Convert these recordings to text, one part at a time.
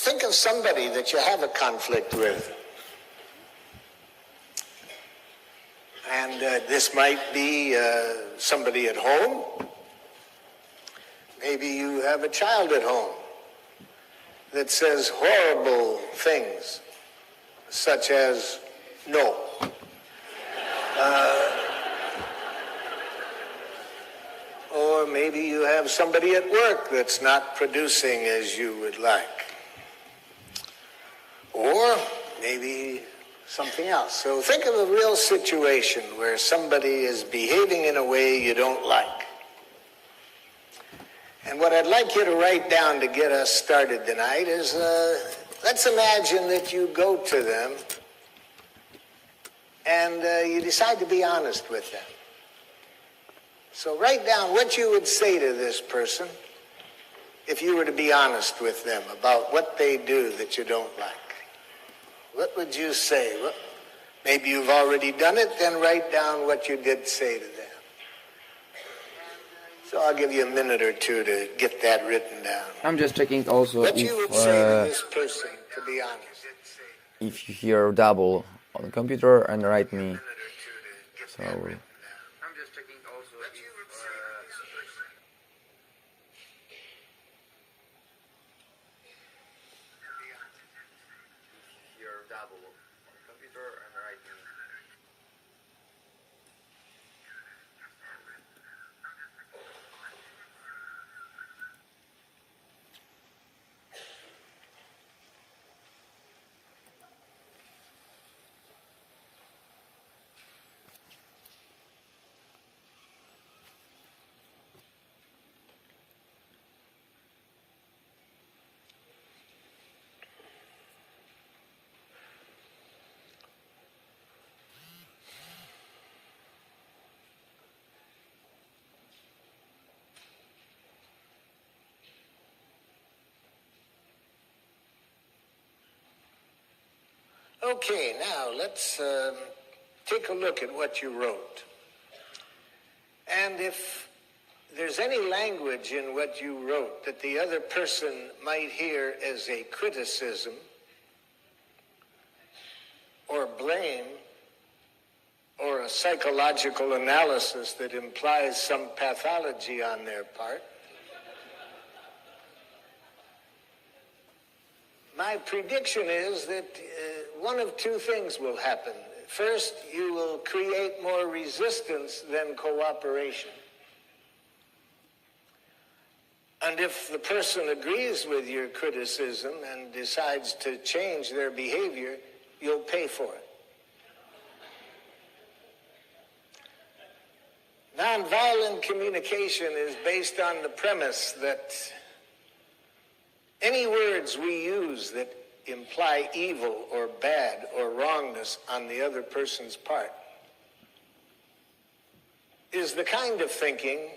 Think of somebody that you have a conflict with. And this might be somebody at home. Maybe you have a child at home that says horrible things, such as no. Or maybe you have somebody at work that's not producing as you would like. Or maybe something else. So think of a real situation where somebody is behaving in a way you don't like. And what I'd like you to write down to get us started tonight is, let's imagine that you go to them and you decide to be honest with them. So write down what you would say to this person if you were to be honest with them about what they do that you don't like. What would you say? Well, maybe you've already done it, then write down what you did say to them. So I'll give you a minute or two to get that written down. I'm just checking also what you would say to this person, to be honest. If you hear double on the computer and write me. So I'm just checking also if you're double on the computer and write me. Okay, now let's take a look at what you wrote. And if there's any language in what you wrote that the other person might hear as a criticism or blame or a psychological analysis that implies some pathology on their part, my prediction is that one of two things will happen. First, you will create more resistance than cooperation. And if the person agrees with your criticism and decides to change their behavior, you'll pay for it. Nonviolent communication is based on the premise that any words we use that imply evil or bad or wrongness on the other person's part is the kind of thinking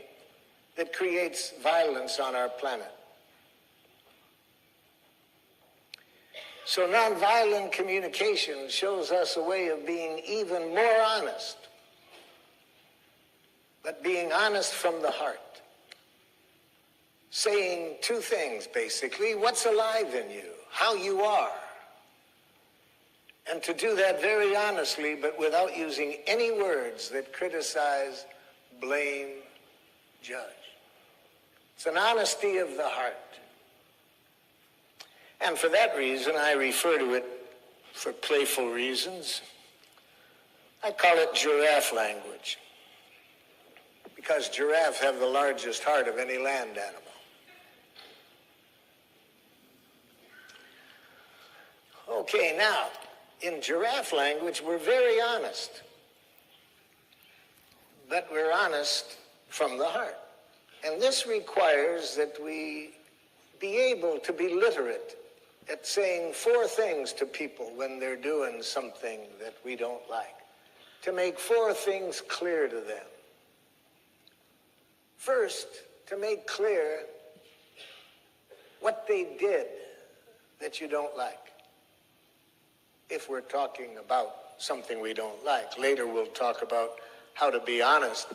that creates violence on our planet. So nonviolent communication shows us a way of being even more honest, but being honest from the heart. Saying two things, basically: what's alive in you, how you are. And to do that very honestly, but without using any words that criticize, blame, judge. It's an honesty of the heart. And for that reason, I refer to it, for playful reasons, I call it giraffe language. Because giraffes have the largest heart of any land animal. Okay, now, in giraffe language, we're very honest. But we're honest from the heart. And this requires that we be able to be literate at saying four things to people when they're doing something that we don't like. To make four things clear to them. First, to make clear what they did that you don't like. If we're talking about something we don't like. Later we'll talk about how to be honest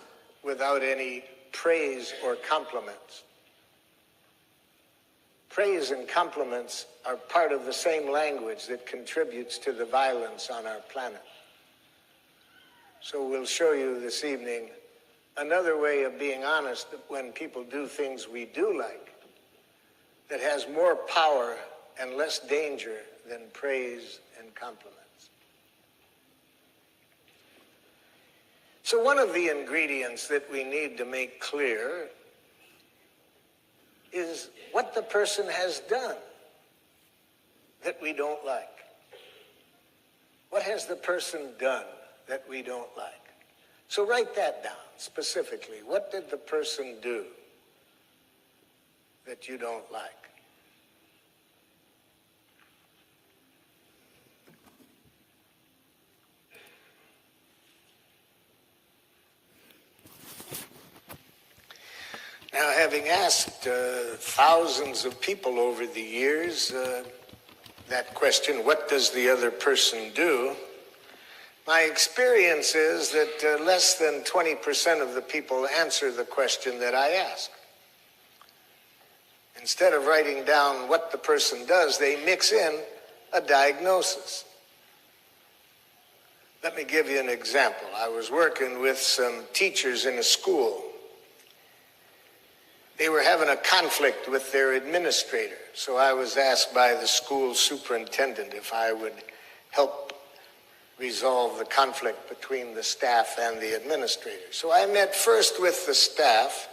without any praise or compliments. praise and compliments are part of the same language that contributes to the violence on our planet. So we'll show you this evening another way of being honest when people do things we do like, that has more power and less danger than praise and compliments. So one of the ingredients that we need to make clear is what the person has done that we don't like. What has the person done that we don't like? So write that down specifically. What did the person do that you don't like? Now, having asked thousands of people over the years that question, what does the other person do? My experience is that less than 20% of the people answer the question that I ask. Instead of writing down what the person does, they mix in a diagnosis. Let me give you an example. I was working with some teachers in a school. They were having a conflict with their administrator, so I was asked by the school superintendent if I would help resolve the conflict between the staff and the administrator. So I met first with the staff,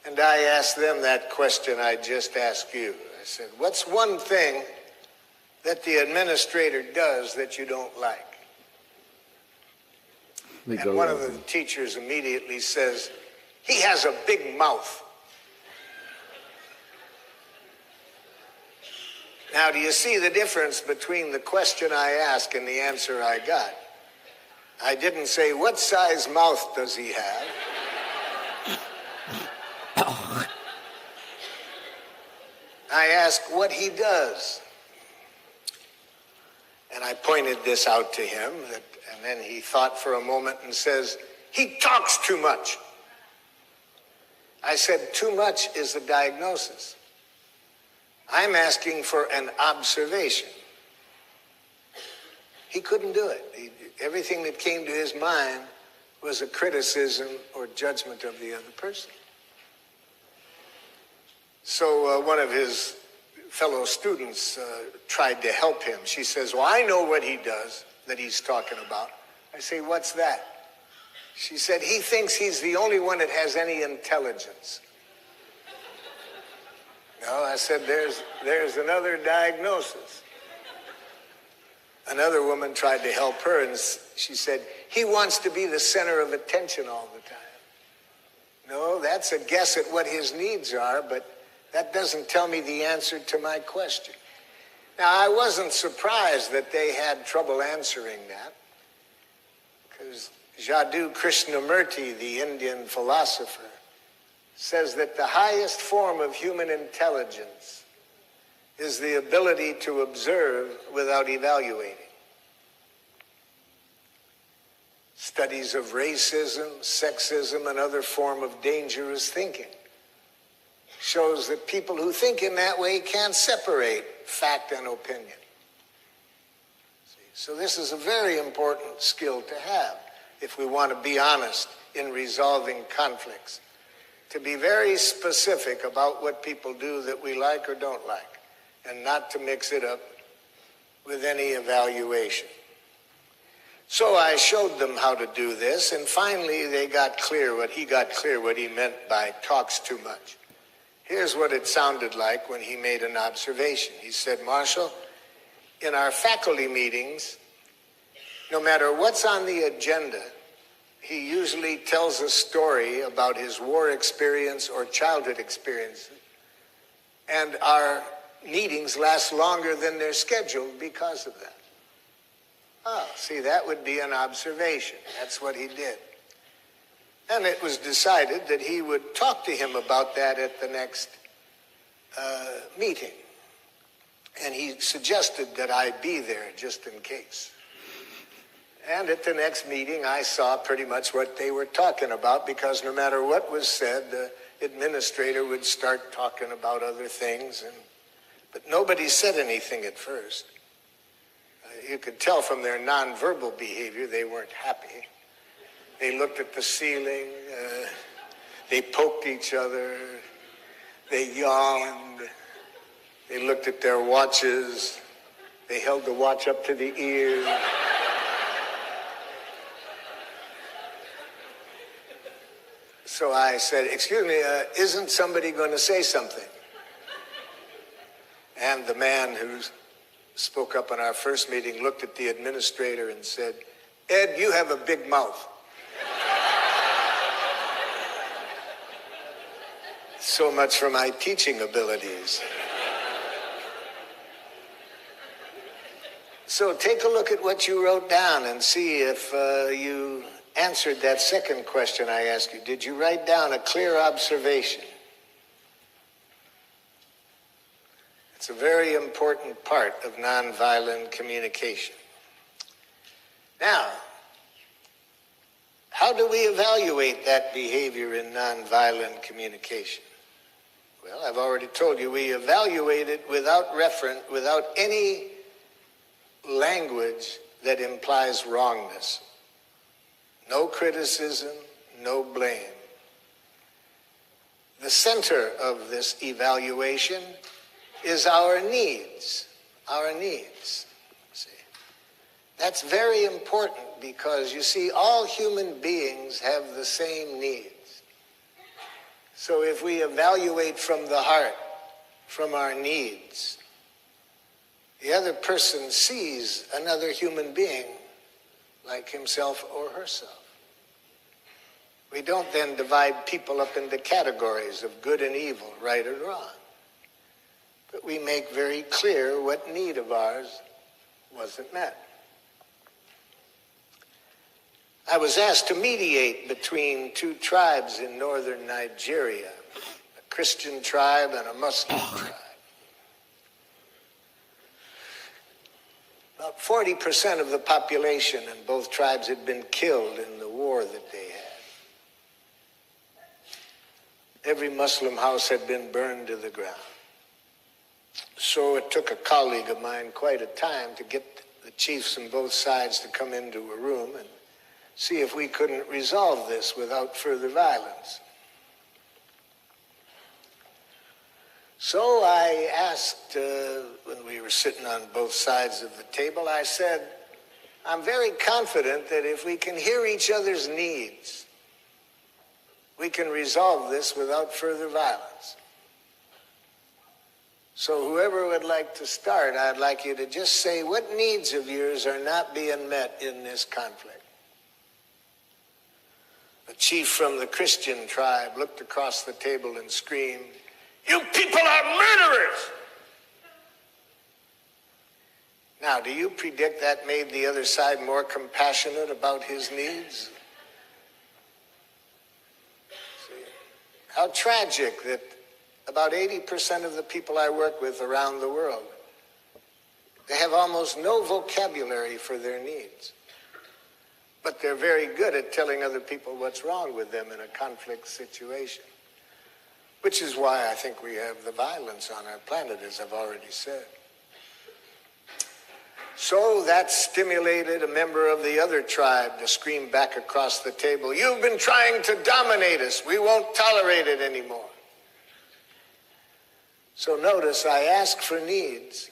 and I asked them that question I just asked you. I said, what's one thing that the administrator does that you don't like? And one of the teachers immediately says, he has a big mouth. Now, do you see the difference between the question I asked and the answer I got? I didn't say, what size mouth does he have? I asked what he does. And I pointed this out to him, and then he thought for a moment and says, he talks too much. I said, too much is a diagnosis. I'm asking for an observation. He couldn't do it. Everything that came to his mind was a criticism or judgment of the other person. So one of his fellow students tried to help him. She says, well, I know what he does that he's talking about. I say, what's that? She said, he thinks he's the only one that has any intelligence. No, I said, there's another diagnosis. Another woman tried to help her, and she said, he wants to be the center of attention all the time. No, that's a guess at what his needs are, but that doesn't tell me the answer to my question. Now, I wasn't surprised that they had trouble answering that, because Jaddu Krishnamurti, the Indian philosopher, says that the highest form of human intelligence is the ability to observe without evaluating. Studies of racism, sexism, and other form of dangerous thinking shows that people who think in that way can't separate fact and opinion. So this is a very important skill to have if we want to be honest in resolving conflicts. To be very specific about what people do that we like or don't like, and not to mix it up with any evaluation. So I showed them how to do this, and finally he got clear what he meant by talks too much. Here's what it sounded like when he made an observation. He said, Marshall, in our faculty meetings, no matter what's on the agenda, he usually tells a story about his war experience or childhood experiences. And our meetings last longer than they're scheduled because of that. Oh, see, that would be an observation. That's what he did. And it was decided that he would talk to him about that at the next meeting. And he suggested that I be there just in case. And at the next meeting, I saw pretty much what they were talking about, because no matter what was said, administrator would start talking about other things, but nobody said anything at first. You could tell from their nonverbal behavior they weren't happy. They looked at the ceiling, they poked each other, they yawned, they looked at their watches, they held the watch up to the ear. So I said, excuse me, isn't somebody going to say something? And the man who spoke up in our first meeting looked at the administrator and said, Ed, you have a big mouth. So much for my teaching abilities. So take a look at what you wrote down and see if you answered that second question I asked you. Did you write down a clear observation? It's a very important part of nonviolent communication. Now, how do we evaluate that behavior in nonviolent communication? Well, I've already told you, we evaluate it without any language that implies wrongness. No criticism, no blame. The center of this evaluation is our needs. Our needs. See? That's very important because, you see, all human beings have the same needs. So if we evaluate from the heart, from our needs, the other person sees another human being like himself or herself. We don't then divide people up into categories of good and evil, right or wrong. But we make very clear what need of ours wasn't met. I was asked to mediate between two tribes in northern Nigeria, a Christian tribe and a Muslim tribe. About 40% of the population in both tribes had been killed in the war that they had. Every Muslim house had been burned to the ground. So it took a colleague of mine quite a time to get the chiefs on both sides to come into a room and see if we couldn't resolve this without further violence. So I asked, when we were sitting on both sides of the table, I said, I'm very confident that if we can hear each other's needs, we can resolve this without further violence. So whoever would like to start, I'd like you to just say what needs of yours are not being met in this conflict. The chief from the Christian tribe looked across the table and screamed, "You people are murderers!" Now, do you predict that made the other side more compassionate about his needs? See, how tragic that about 80% of the people I work with around the world, they have almost no vocabulary for their needs. But they're very good at telling other people what's wrong with them in a conflict situation. Which is why I think we have the violence on our planet, as I've already said. So that stimulated a member of the other tribe to scream back across the table, "You've been trying to dominate us. We won't tolerate it anymore." So notice I asked for needs,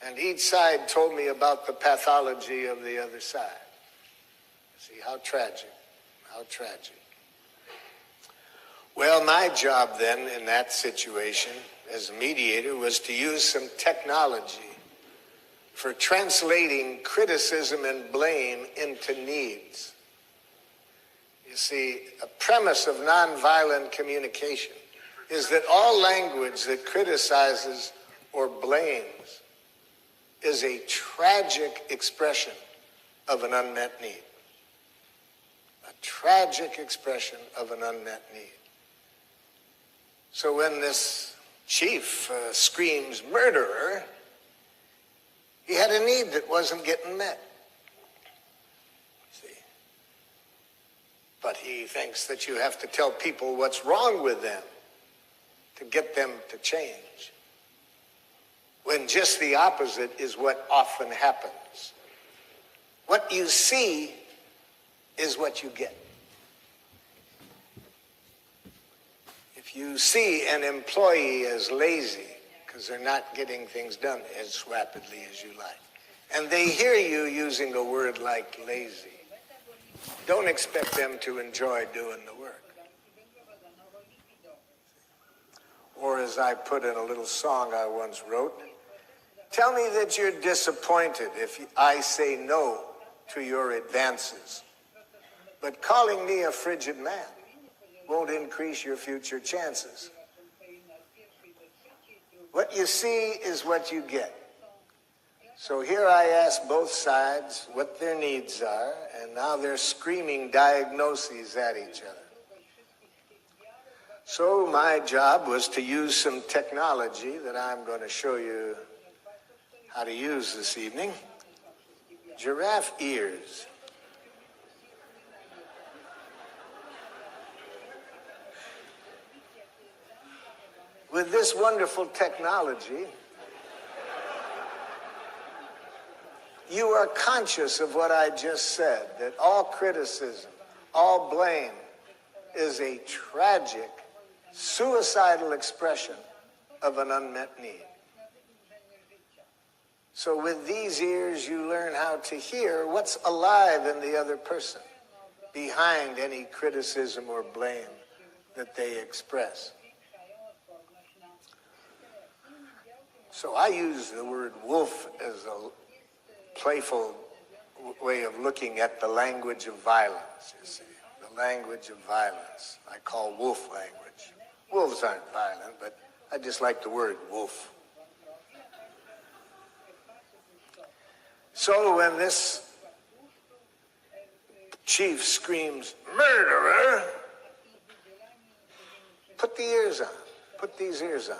and each side told me about the pathology of the other side. See, how tragic, how tragic. Well, my job then in that situation as a mediator was to use some technology for translating criticism and blame into needs. You see, a premise of nonviolent communication is that all language that criticizes or blames is a tragic expression of an unmet need. A tragic expression of an unmet need. So when this chief screams murderer, he had a need that wasn't getting met. See? But he thinks that you have to tell people what's wrong with them. to get them to change, when just the opposite is what often happens. What you see is what you get. If you see an employee as lazy because they're not getting things done as rapidly as you like, and they hear you using a word like lazy, don't expect them to enjoy doing the work. Or as I put in a little song I once wrote, tell me that you're disappointed if I say no to your advances. But calling me a frigid man won't increase your future chances. What you see is what you get. So here I ask both sides what their needs are, and now they're screaming diagnoses at each other. So my job was to use some technology that I'm going to show you how to use this evening. Giraffe ears. With this wonderful technology, you are conscious of what I just said, that all criticism, all blame is a tragic, suicidal expression of an unmet need. So with these ears, you learn how to hear what's alive in the other person behind any criticism or blame that they express. So I use the word wolf as a playful way of looking at the language of violence, you see. The language of violence. I call wolf language. Wolves aren't violent, but I just like the word wolf. So when this chief screams, murderer, put the ears on. Put these ears on.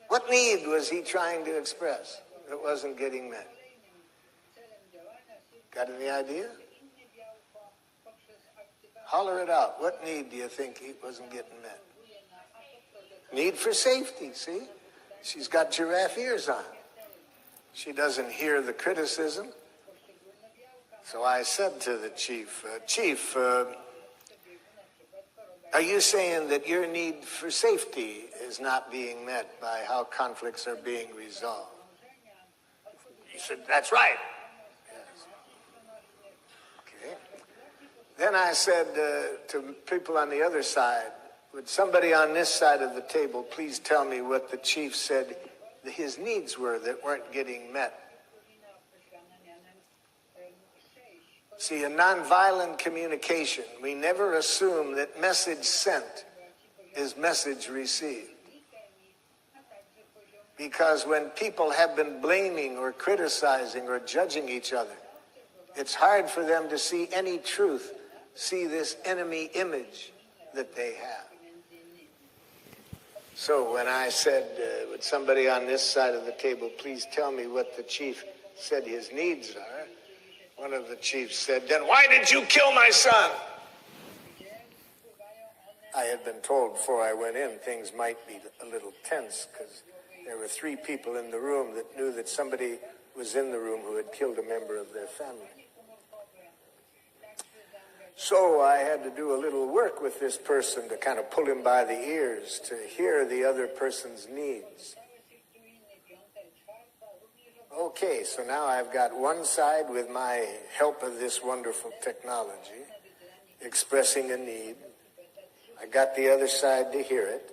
What need was he trying to express that wasn't getting met? Got any idea? Holler it out. What need do you think he wasn't getting met? Need for safety, see? She's got giraffe ears on. She doesn't hear the criticism. So I said to the chief, Chief, are you saying that your need for safety is not being met by how conflicts are being resolved? He said, that's right. Yes. Okay. Then I said to people on the other side, would somebody on this side of the table please tell me what the chief said his needs were that weren't getting met? See, in nonviolent communication, we never assume that message sent is message received. Because when people have been blaming or criticizing or judging each other, it's hard for them to see any truth, see this enemy image that they have. So when I said, would somebody on this side of the table please tell me what the chief said his needs are, one of the chiefs said, then why did you kill my son? I had been told before I went in things might be a little tense because there were 3 people in the room that knew that somebody was in the room who had killed a member of their family. So I had to do a little work with this person to kind of pull him by the ears to hear the other person's needs. Okay, so now I've got one side with my help of this wonderful technology expressing a need. I got the other side to hear it.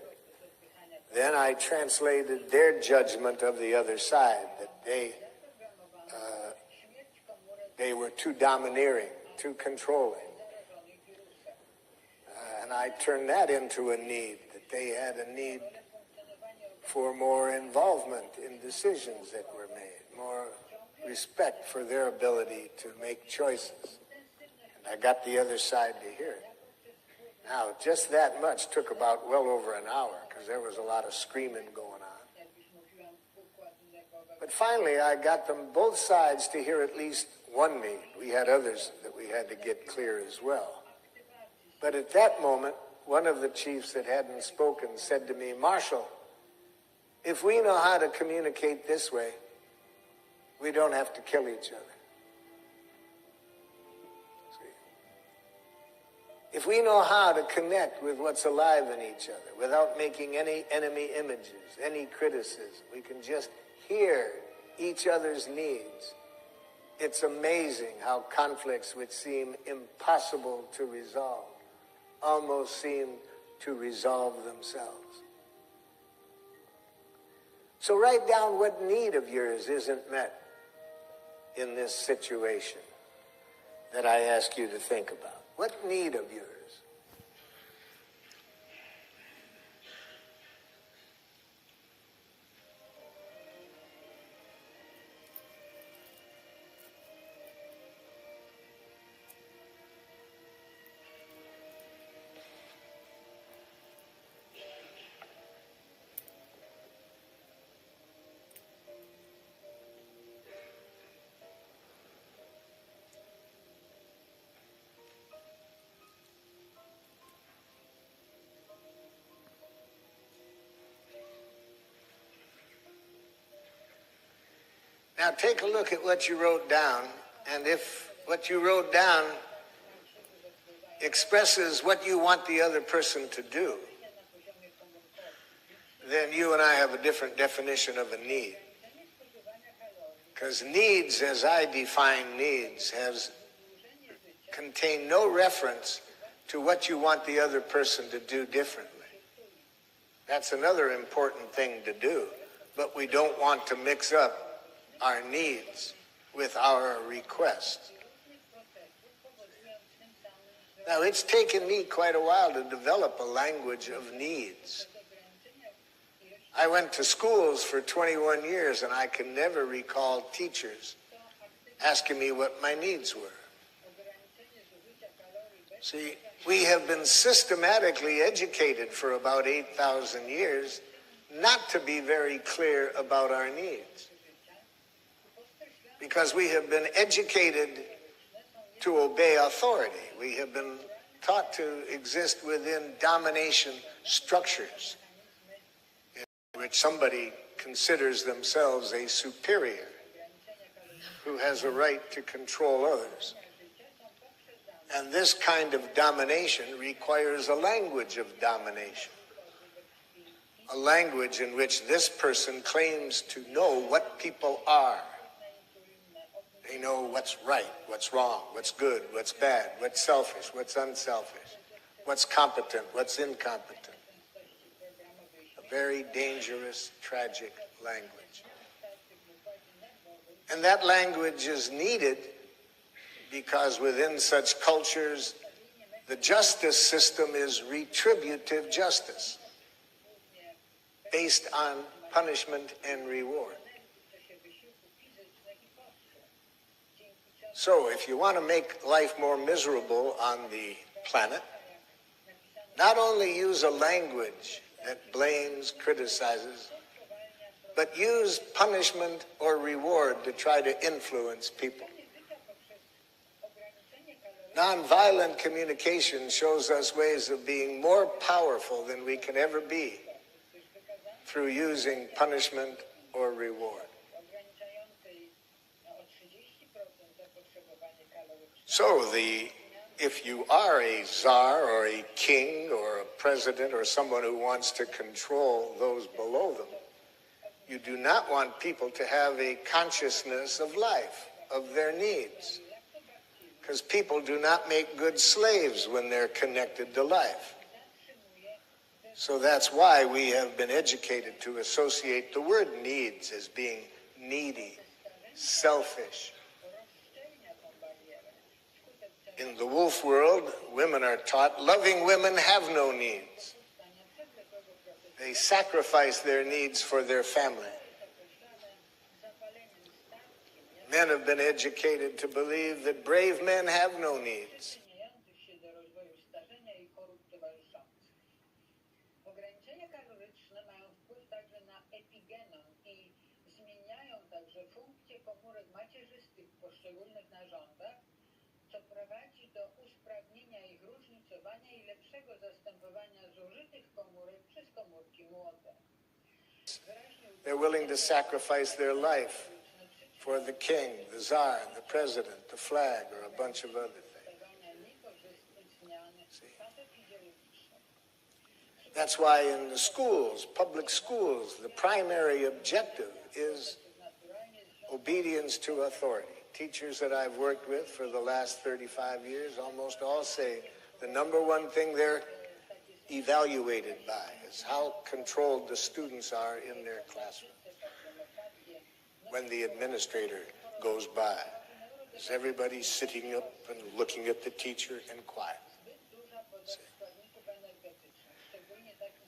Then I translated their judgment of the other side, that they were too domineering, too controlling. And I turned that into a need, that they had a need for more involvement in decisions that were made, more respect for their ability to make choices. And I got the other side to hear it. Now, just that much took about well over an hour because there was a lot of screaming going on. But finally, I got them both sides to hear at least one need. We had others that we had to get clear as well. But at that moment, one of the chiefs that hadn't spoken said to me, Marshal, if we know how to communicate this way, we don't have to kill each other. See? If we know how to connect with what's alive in each other without making any enemy images, any criticism, we can just hear each other's needs. It's amazing how conflicts which seem impossible to resolve almost seem to resolve themselves. So write down what need of yours isn't met in this situation that I ask you to think about. What need of yours? Now take a look at what you wrote down, and if what you wrote down expresses what you want the other person to do, then you and I have a different definition of a need. Because needs, as I define needs, contain no reference to what you want the other person to do differently. That's another important thing to do, but we don't want to mix up our needs with our requests. Now, it's taken me quite a while to develop a language of needs. I went to schools for 21 years, and I can never recall teachers asking me what my needs were. See, we have been systematically educated for about 8,000 years not to be very clear about our needs. Because we have been educated to obey authority. We have been taught to exist within domination structures in which somebody considers themselves a superior who has a right to control others. And this kind of domination requires a language of domination. A language in which this person claims to know what people are. They know what's right, what's wrong, what's good, what's bad, what's selfish, what's unselfish, what's competent, what's incompetent. A very dangerous, tragic language. And that language is needed because within such cultures, the justice system is retributive justice, based on punishment and reward. So if you want to make life more miserable on the planet, not only use a language that blames, criticizes, but use punishment or reward to try to influence people. Nonviolent communication shows us ways of being more powerful than we can ever be through using punishment or reward. So if you are a czar or a king or a president or someone who wants to control those below them, you do not want people to have a consciousness of life, of their needs. Because people do not make good slaves when they're connected to life. So that's why we have been educated to associate the word needs as being needy, selfish. In the wolf world, women are taught loving women have no needs. They sacrifice their needs for their family. Men have been educated to believe that brave men have no needs. Co prowadzi do usprawnienia ich różnic finansowania i lepszego zastępowania zużytych komórek przez komórki młode. They're willing to sacrifice their life for the king, the czar, the president, the flag, or a bunch of other things. See? That's why in the schools, public schools, the primary objective is obedience to authority. Teachers that I've worked with for the last 35 years almost all say the number one thing they're evaluated by is how controlled the students are in their classroom. When the administrator goes by, is everybody sitting up and looking at the teacher and quiet? See?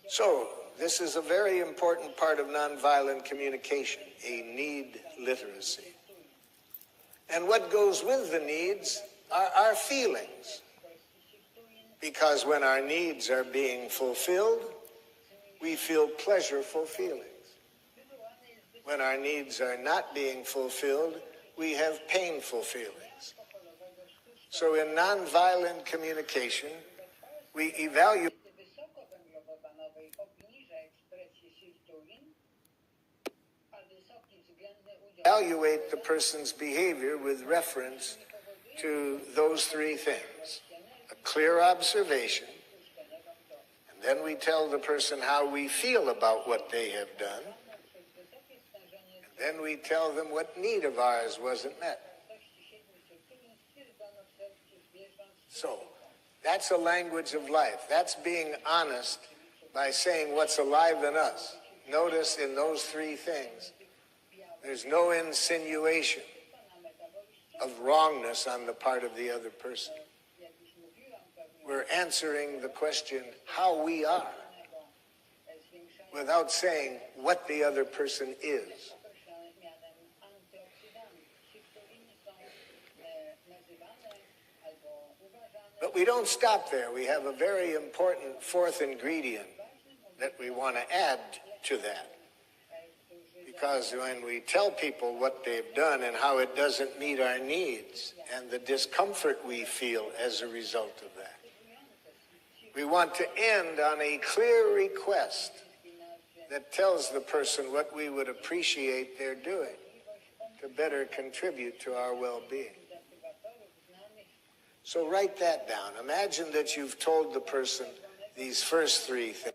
So, this is a very important part of nonviolent communication, a need literacy. And what goes with the needs are our feelings. Because when our needs are being fulfilled, we feel pleasurable feelings. When our needs are not being fulfilled, we have painful feelings. So in nonviolent communication, we evaluate the person's behavior with reference to those three things. A clear observation, and then we tell the person how we feel about what they have done, and then we tell them what need of ours wasn't met. So, that's a language of life. That's being honest by saying what's alive in us. Notice in those three things, there's no insinuation of wrongness on the part of the other person. We're answering the question how we are without saying what the other person is. But we don't stop there. We have a very important fourth ingredient that we want to add to that. Because when we tell people what they've done and how it doesn't meet our needs and the discomfort we feel as a result of that, we want to end on a clear request that tells the person what we would appreciate they're doing to better contribute to our well-being. So write that down. Imagine that you've told the person these first three things.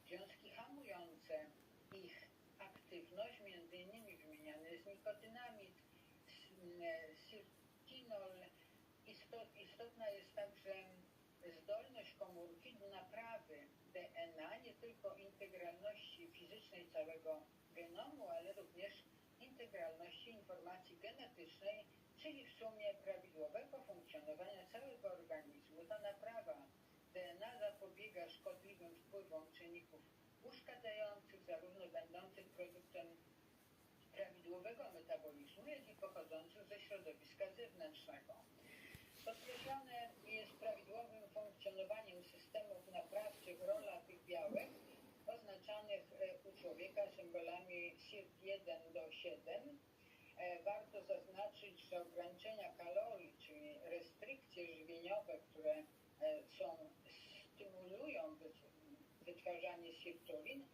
Związki hamujące ich aktywność, między innymi wymieniane z nikotynamid, sirtinol. Istotna jest także zdolność komórki do naprawy DNA, nie tylko integralności fizycznej całego genomu, ale również integralności informacji genetycznej, czyli w sumie prawidłowego funkcjonowania całego organizmu. Ta naprawa DNA zapobiega szkodliwym wpływom czynników uszkadzających, zarówno będących produktem prawidłowego metabolizmu, jak i pochodzących ze środowiska zewnętrznego. Podkreślone jest prawidłowym funkcjonowaniem systemów naprawczych rola tych białek, oznaczanych u człowieka symbolami SIRT1 do 7. Warto zaznaczyć, że ograniczenia kalorii, czyli restrykcje żywieniowe, które stymulują wytwarzanie sirtulin,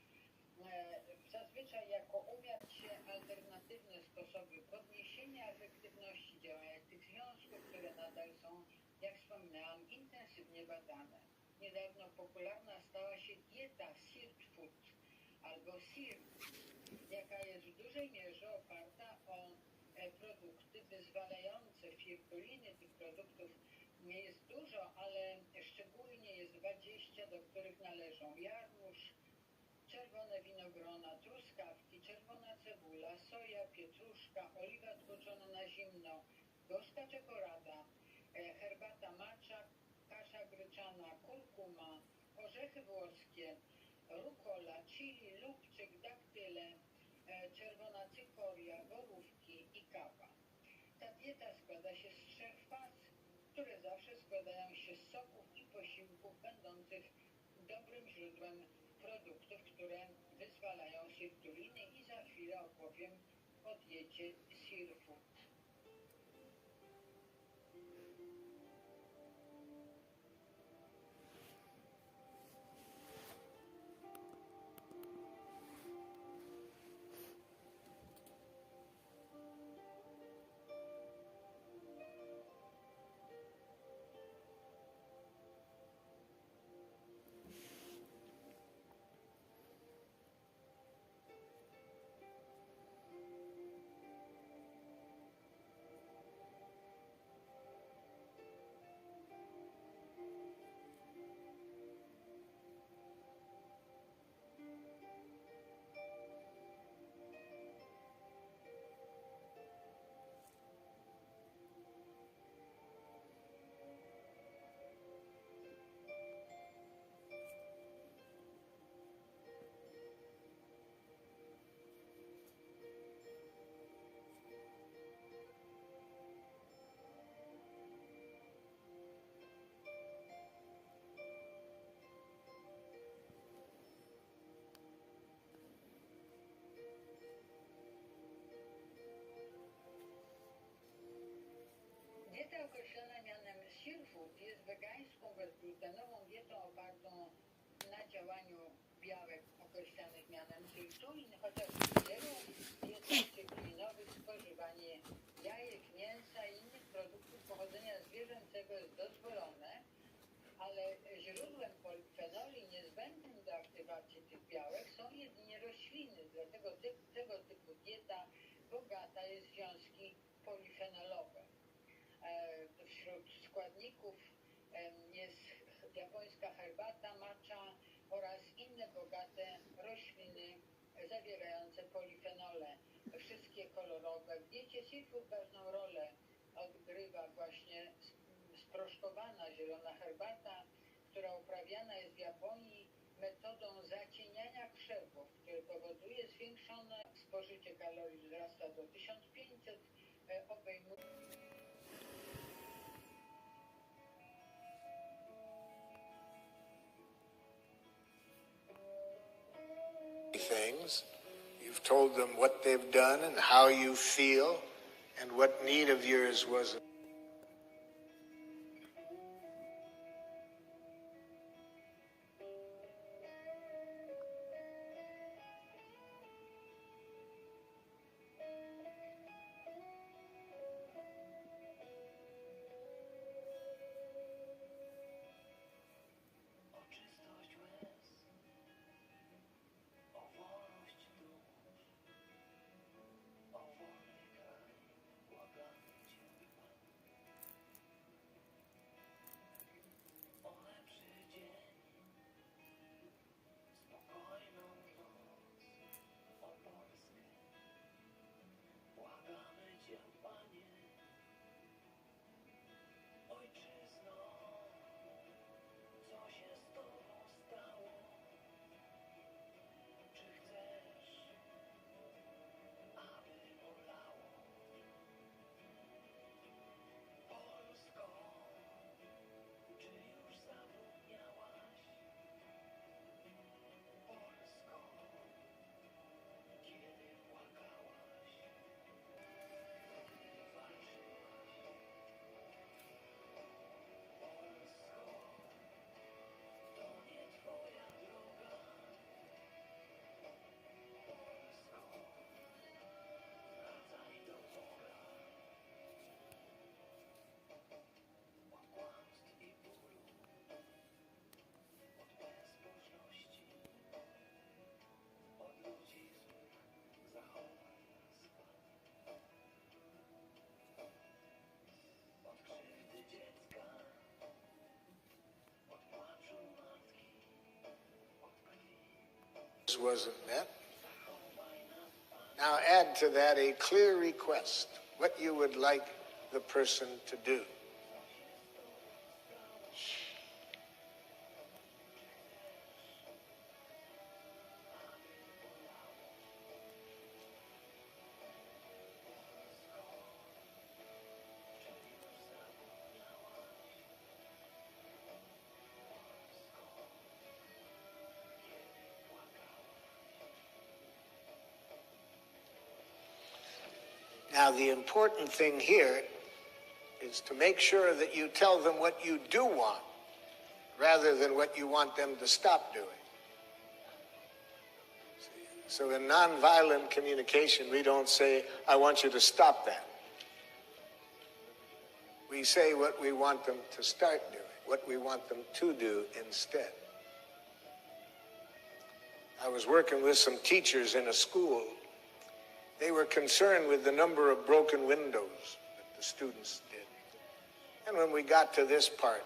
zazwyczaj jako umiar się alternatywne sposoby podniesienia efektywności działania tych związków, które nadal są, jak wspominałam, intensywnie badane. Niedawno popularna stała się dieta SIRT Food albo SIRT, jaka jest w dużej mierze oparta o produkty wyzwalające sirtuliny. Tych produktów nie jest dużo, ale szczególnie jest 20, do których należą jarmuż, czerwone winogrona, truskawki, czerwona cebula, soja, pietruszka, oliwa tłoczona na zimno, gorzka czekolada, herbata matcha, kasza gryczana, kurkuma, orzechy włoskie, rukola, chili, lubczyk, daktyle, czerwona cykoria, borówki i kawa. Ta dieta składa się z 3 faz, które zawsze składają się z soków i posiłków będących dobrym źródłem produktów, które wyzwalają sirtuliny i za chwilę opowiem o diecie sirfu. Dieta określona mianem sirfood jest wegańską, bezglutenową dietą opartą na działaniu białek określanych mianem sirtuin, chociaż w wielu dietach sirtuinowych spożywanie jajek, mięsa i innych produktów pochodzenia zwierzęcego jest dozwolone, ale źródłem polifenoli niezbędnym do aktywacji tych białek są jedynie rośliny, dlatego tego typu dieta bogata jest w związki polifenolowe. Wśród składników jest japońska herbata, matcha oraz inne bogate rośliny zawierające polifenole, wszystkie kolorowe. W diecie seafood ważną rolę odgrywa właśnie sproszkowana zielona herbata, która uprawiana jest w Japonii metodą zacieniania krzewów, które powoduje zwiększone spożycie kalorii, wzrasta do 1500, obejmuje things. You've told them what they've done and how you feel and what need of yours was. Wasn't met. Now add to that a clear request, what you would like the person to do. Now, the important thing here is to make sure that you tell them what you do want, rather than what you want them to stop doing. So in nonviolent communication, we don't say, I want you to stop that. We say what we want them to start doing, what we want them to do instead. I was working with some teachers in a school. They were concerned with the number of broken windows that the students did. And when we got to this part,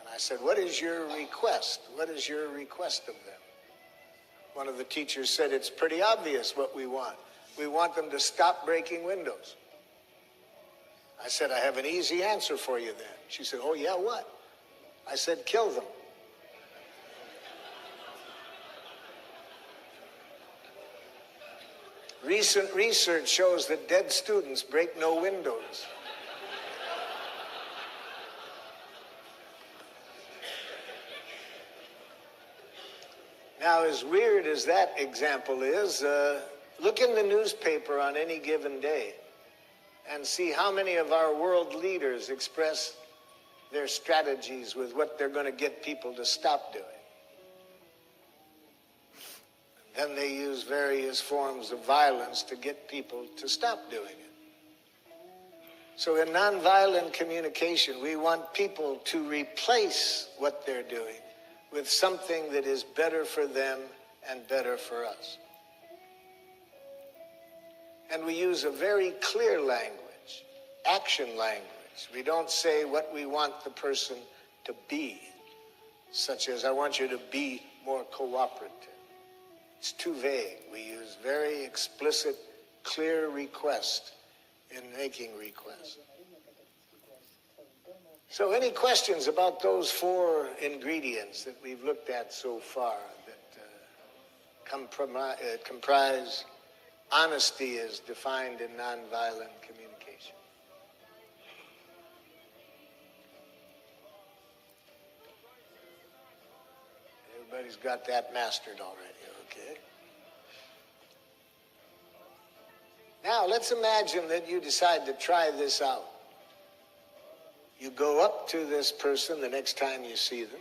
and I said, what is your request? What is your request of them? One of the teachers said, it's pretty obvious what we want. We want them to stop breaking windows. I said, I have an easy answer for you then. She said, oh yeah, what? I said, kill them. Recent research shows that dead students break no windows. Now, as weird as that example is, look in the newspaper on any given day and see how many of our world leaders express their strategies with what they're going to get people to stop doing. Then they use various forms of violence to get people to stop doing it. So in nonviolent communication, we want people to replace what they're doing with something that is better for them and better for us. And we use a very clear language, action language. We don't say what we want the person to be, such as, I want you to be more cooperative. It's too vague. We use very explicit, clear request in making requests. So any questions about those four ingredients that we've looked at so far that comprise honesty as defined in nonviolent communication? Everybody's got that mastered already, okay? Now let's imagine that you decide to try this out. You go up to this person the next time you see them,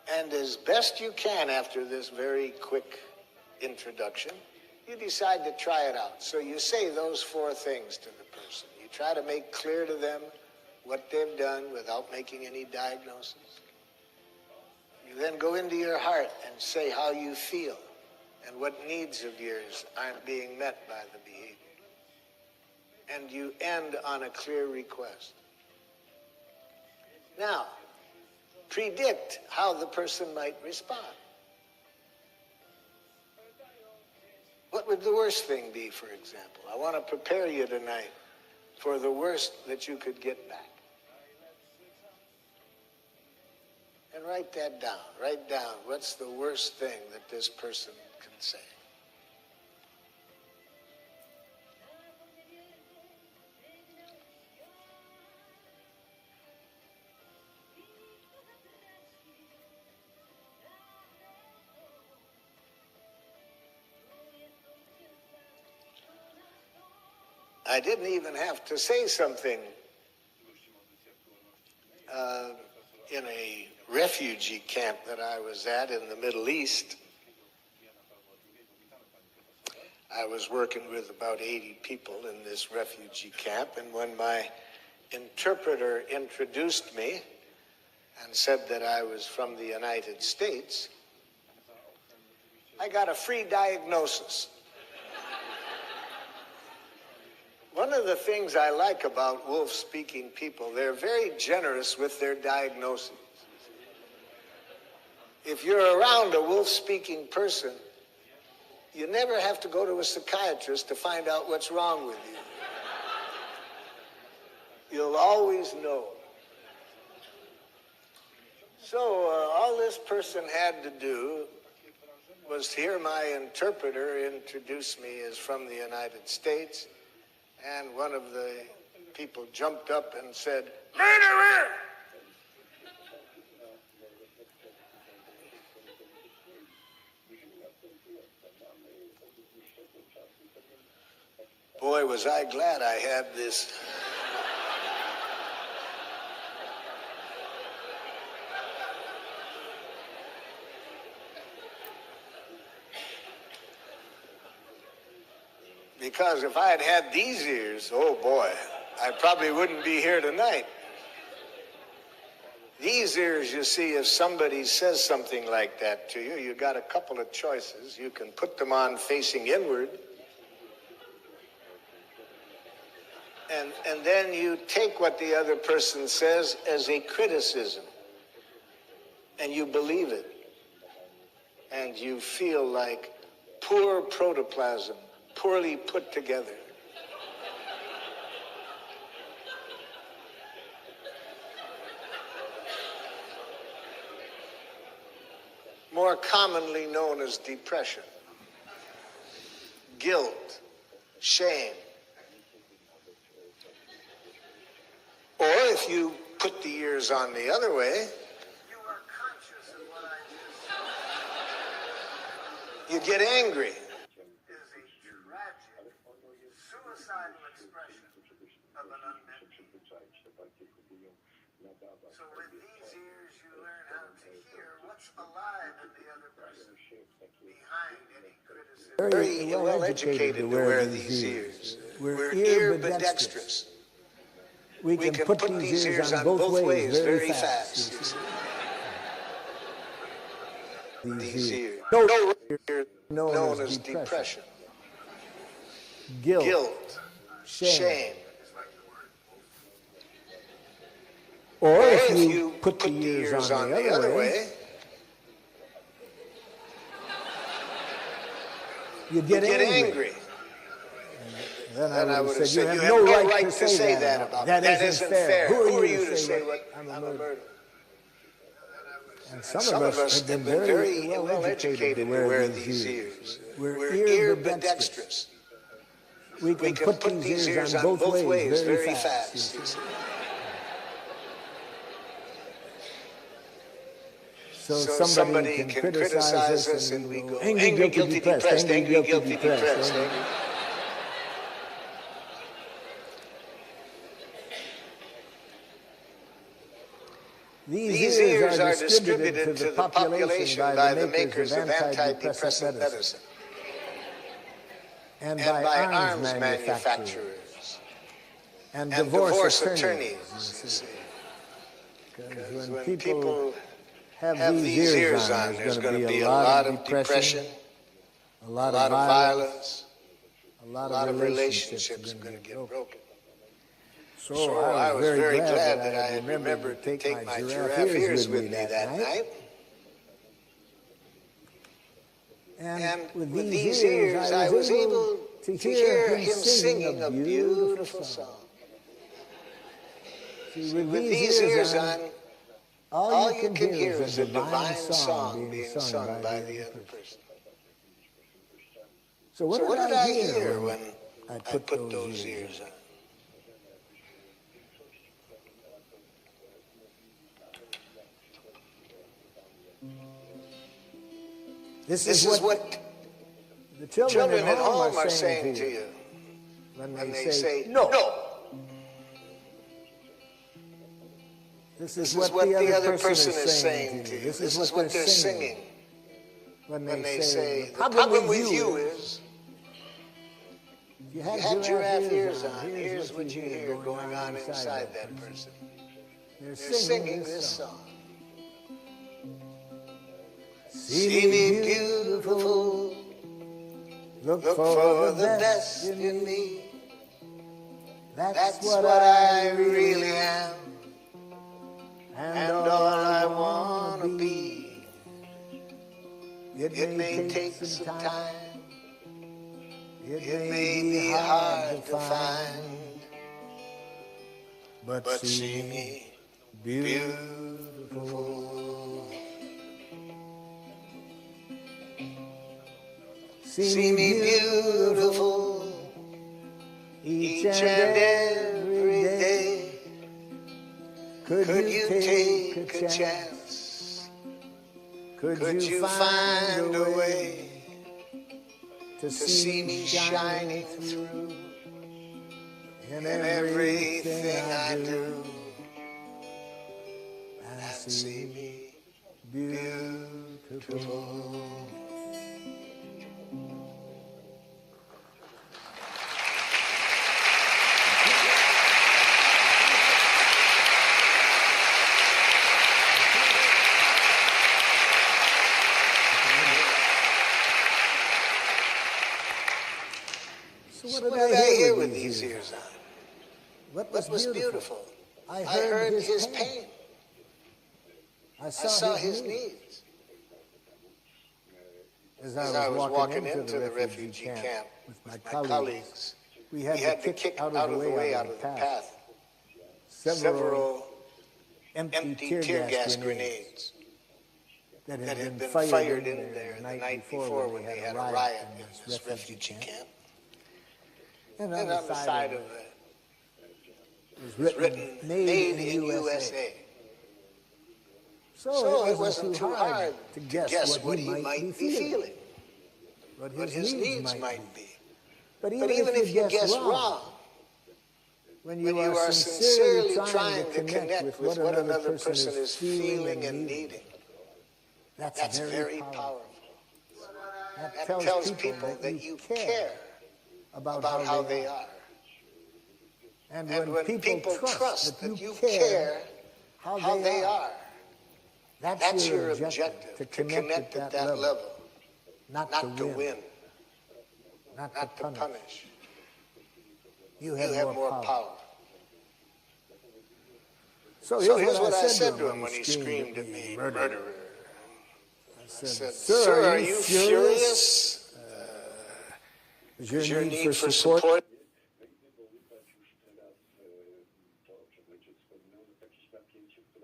and as best you can after this very quick introduction, you decide to try it out. So you say those four things to the person. You try to make clear to them what they've done without making any diagnosis. You then go into your heart and say how you feel and what needs of yours aren't being met by the behavior. And you end on a clear request. Now, predict how the person might respond. What would the worst thing be, for example? I want to prepare you tonight for the worst that you could get back. And write that down. Write down what's the worst thing that this person can say. I didn't even have to say something in a refugee camp that I was at in the Middle East. I was working with about 80 people in this refugee camp, and when my interpreter introduced me and said that I was from the United States, I got a free diagnosis. One of the things I like about wolf-speaking people, they're very generous with their diagnoses. If you're around a wolf-speaking person, you never have to go to a psychiatrist to find out what's wrong with you. You'll always know. So all this person had to do was to hear my interpreter introduce me as from the United States. And one of the people jumped up and said, "Murderer!" was I glad I had this. Because if I had had these ears, oh boy, I probably wouldn't be here tonight. These ears, you see, if somebody says something like that to you, you got a couple of choices. You can put them on facing inward, and then you take what the other person says as a criticism, and you believe it, and you feel like poor protoplasm, poorly put together. More commonly known as depression, guilt, shame. Or if you put the ears on the other way, you are conscious of what I just said. You get angry. Is a tragic, suicidal expression of an unmet need. So with these ears, you learn how to hear what's alive in the other person behind any criticism. Very well educated to wear these ears. We're ear-bedextrous. We can put these ears on both ways very fast. These ears. Known as depression. Guilt. Shame. Or if you put the ears on the other way, you get angry. Then I would have said, you have no right to say that about me. That isn't fair. Who are you to say what I'm a murderer? And some of us have been very well educated to wear these ears. We're ear-bedextrous. We can put these ears on both ways very fast. So somebody can criticize us and we go angry, guilty, depressed, angry, guilty, depressed. These ears are distributed to the population by the makers of antidepressant medicine and by arms manufacturers and divorce attorneys. Because when people have these ears on, there's going to be a lot of depression, a lot of violence, a lot of relationships going to get broken. So I was very glad that I had remembered to take my giraffe ears with me that night. And with these ears, I was able to hear him singing a beautiful song. With these ears on, all you can hear is a divine song being sung by the other person. So what did I hear when I put those ears on? This is what the children at home are saying to you when they say, no. This is what the other person is saying to you. This is what they're singing when they say, the problem with you is, you had giraffe ears on. Here's what you hear going on inside that person. They're singing this song. See me beautiful, look for the best in me. That's what I really am, and all I want to be. It may take some time, it may be hard to find, but see me beautiful. See me beautiful each and every day. Could you take a chance? Could you find a way to see me shining through in everything I do. And see me beautiful. So what did I hear with these ears on? What What was beautiful? I I heard his his pain. pain. I I saw his needs. needs. As As I was walking into the refugee camp with with my colleagues, we we had to kick out of the way, out of the path, several empty tear gas grenades that that had been fired in there the night before when they had a riot in this refugee camp. And And on the side of it was was written, Made in USA. So it wasn't too hard to guess what he might be feeling, what what his needs might be. But But even if you guess wrong, when when you are sincerely trying to connect with what another person is feeling and needing, that's very powerful. That tells people that you care about how they are. And And when people trust that you care how they are, that's your objective, to connect at that level, not not to win, not not to to punish. punish. You You have more power. So So here's what I said to him when he screamed at me, murderer. I I said, said, Sir, are you furious? Is your need for support?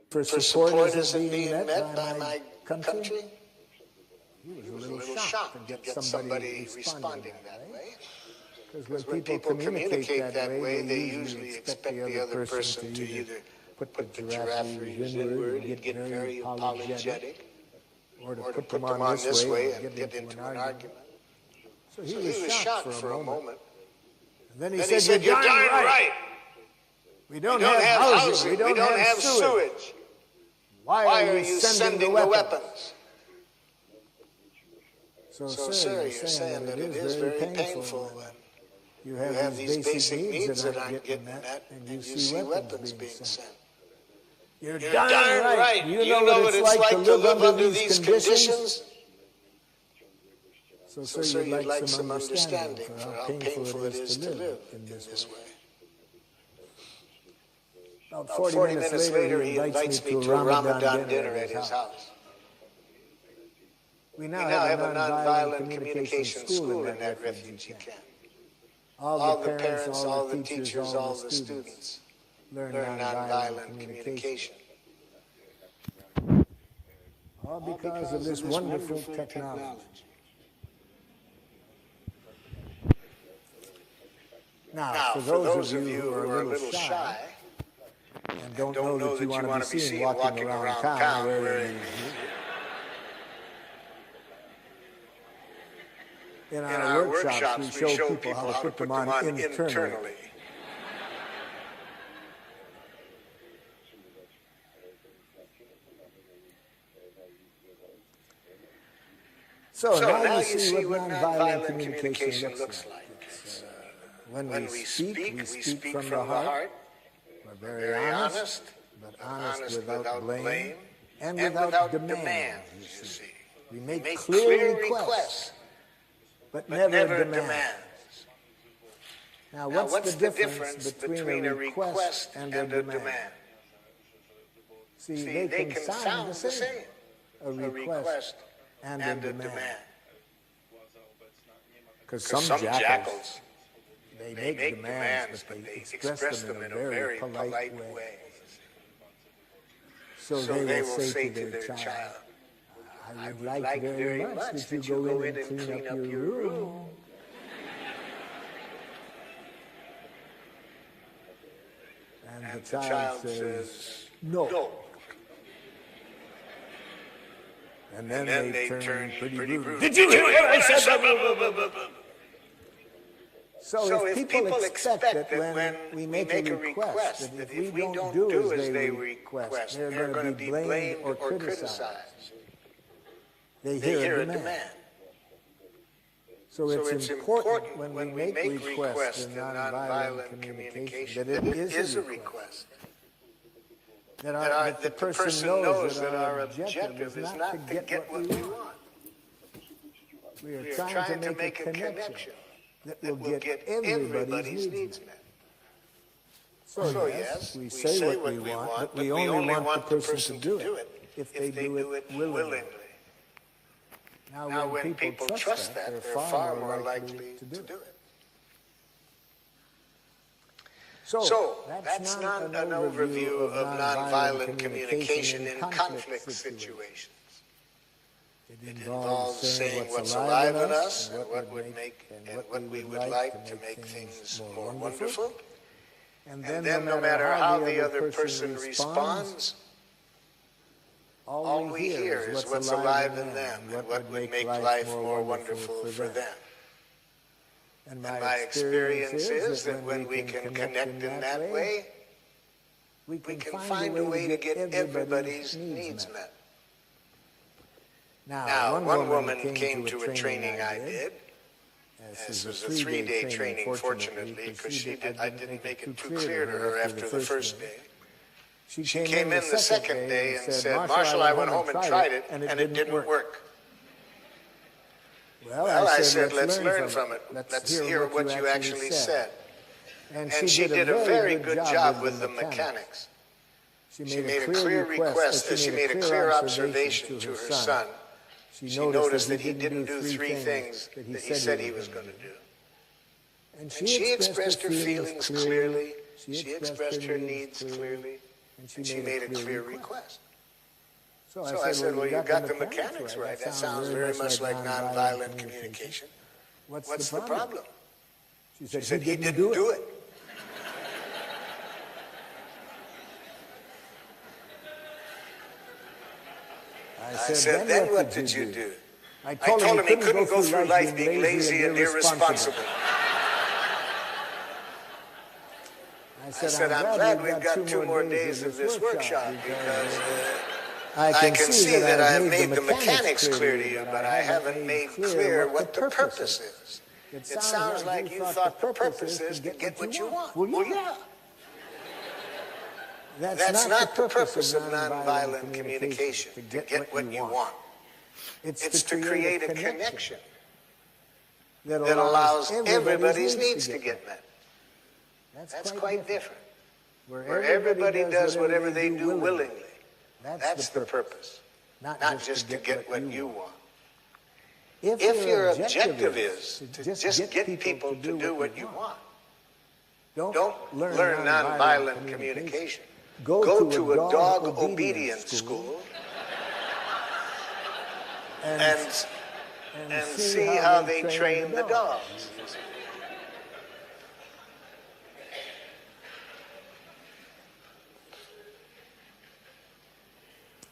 For For support isn't being met by my country? He He was a little shocked to get somebody responding that way. Because When people communicate that way, they usually expect the other person to either put the giraffe ears inward and get very apologetic, or or to put them on this way and get into an argument. So So he was shocked for a moment. And then Then he said, "You're darn right. We We don't, don't have housing. housing. We don't have sewage. Why are you sending the weapons?" So, So, sir, you're saying that it is very painful when you have these basic needs that aren't getting met, and you see weapons being sent. You're You're darn right. You know what it's like to live under these conditions. So, So, sir, you'd like some understanding for how painful it is to live in this way. About About 40 minutes later, he invites me to a Ramadan dinner at his house. We We now now have have a nonviolent communication school in that refugee camp. All the parents, all the teachers, all the students learn learn nonviolent communication. All because of this wonderful technology. Now, for those of you who are a little shy and don't know that you want to be seen walking around town wearing... In In our workshops, we show people how to put them on internally. So So now you see what nonviolent communication looks like. When When we speak from the heart. We're very honest, but honest without blame, and and without without demand. demands, you see. We make Make clear requests, but but never demands. demands. Now, Now, what's the difference between a request and a demand? See, See, they can sound the same. A request and a demand. Because Some some jackals, jackals, they they make demands, but they express them in a very polite way. So they will say to their child, I would like very much that you go in and clean up your room. And the child says, no. And then they turn pretty rude. Did you hear what I said? So if people expect that when we make a request, that if we don't do as they request, they're going to be blamed or criticized, they hear a demand. So it's important when we make requests in nonviolent communication that it is a request. That the person knows that our objective is not to get what we want. We are trying to make a connection that will get everybody's needs met. So yes, we say what we want, but we only want the person to do it if they do it willingly. Now when people trust that, they're far more likely to do it. So that's not an overview of nonviolent communication in conflict situations. It involves saying what's alive in us and what we would like to make things more wonderful. And then no matter how the other person responds, all we hear is what's alive in them and what would make life more wonderful for them. And my experience is that when we can connect in that way, we can find a way to get everybody's needs met. Now, one woman came to a training I did. This was a 3-day training, fortunately, because I didn't make it too clear to her after the first day. She came in the second day and said, "Marshall, I went home and tried it, and it didn't work." Well, I said, let's learn from it. Let's hear what you actually said. And she did a very good job with the mechanics. She made a clear request, she made a clear observation to her son. She noticed that he didn't do 3 things that he said he was going to do. And she expressed her feelings clearly, she expressed her needs clearly, and she made a clear request. So I said, well, you got the mechanics right. That sounds very much like nonviolent communication. What's the problem? She said, he didn't do it. I said, then what did you do? I told him he couldn't go through life being lazy and irresponsible. I said, I'm glad we've got 2 more days of this workshop because I can see that I have made the mechanics clear to you, but I haven't made clear what the purpose is. It sounds like you thought the purpose is to get what you want. Well, yeah. That's not the purpose of nonviolent communication, to get what you want. It's to create a connection that allows everybody's needs to get met. That's quite different. Where everybody does whatever they do willingly. That's the purpose, not just to get what you want. If your objective is to just get people to do what you want, don't learn nonviolent communication. Go to a dog obedience school and see how they train the dogs.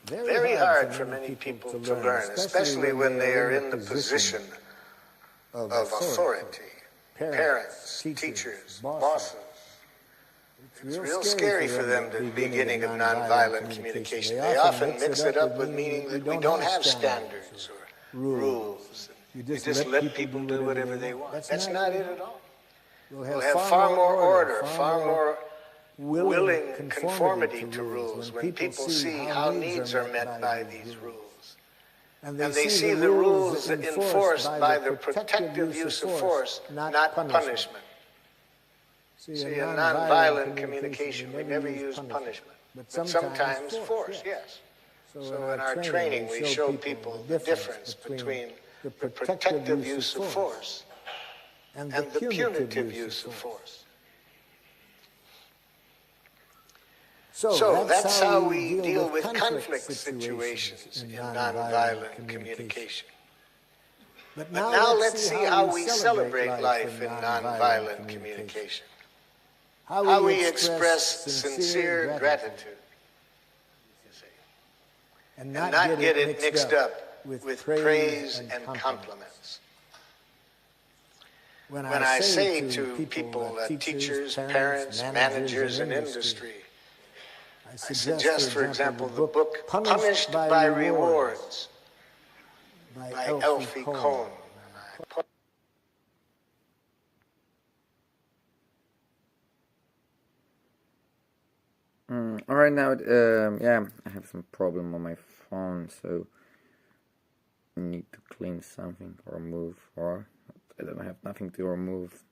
Very hard for many people to learn, especially when they are in the position of authority. Parents, teachers, bosses. It's real scary for them at the beginning of nonviolent communication. They often mix it up with meaning that we don't have standards or rules. You just let people do whatever they want. That's not it at all. We'll have far more order, far more willing conformity to rules when people see how needs are met by these rules. And they see the rules enforced by the protective use of force, not punishment. See, in nonviolent communication, we never use punishment, but sometimes force, yes. So in our training, we show people the difference between the protective use of force and the punitive use of force. So that's how we deal with conflict situations in nonviolent communication. But now let's see how we celebrate life in nonviolent communication. How we express sincere gratitude. And not get it mixed up with praise and compliments. when I say to people, teachers, parents, managers in industry, I suggest, for example, the book Punished by Rewards by Elfie Kohn. Alright, now, yeah, I have some problem on my phone, so I need to clean something or remove, or I don't have nothing to remove.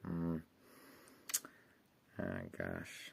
Ah, gosh.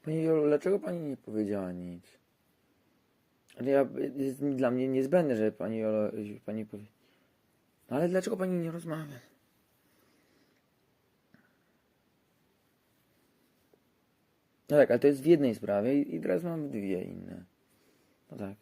Pani Jolu, dlaczego pani nie powiedziała nic? Jest dla mnie niezbędne, że pani Jolo, pani powie. No ale dlaczego pani nie rozmawia? No tak, ale to jest w jednej sprawie i teraz mam dwie inne. No tak.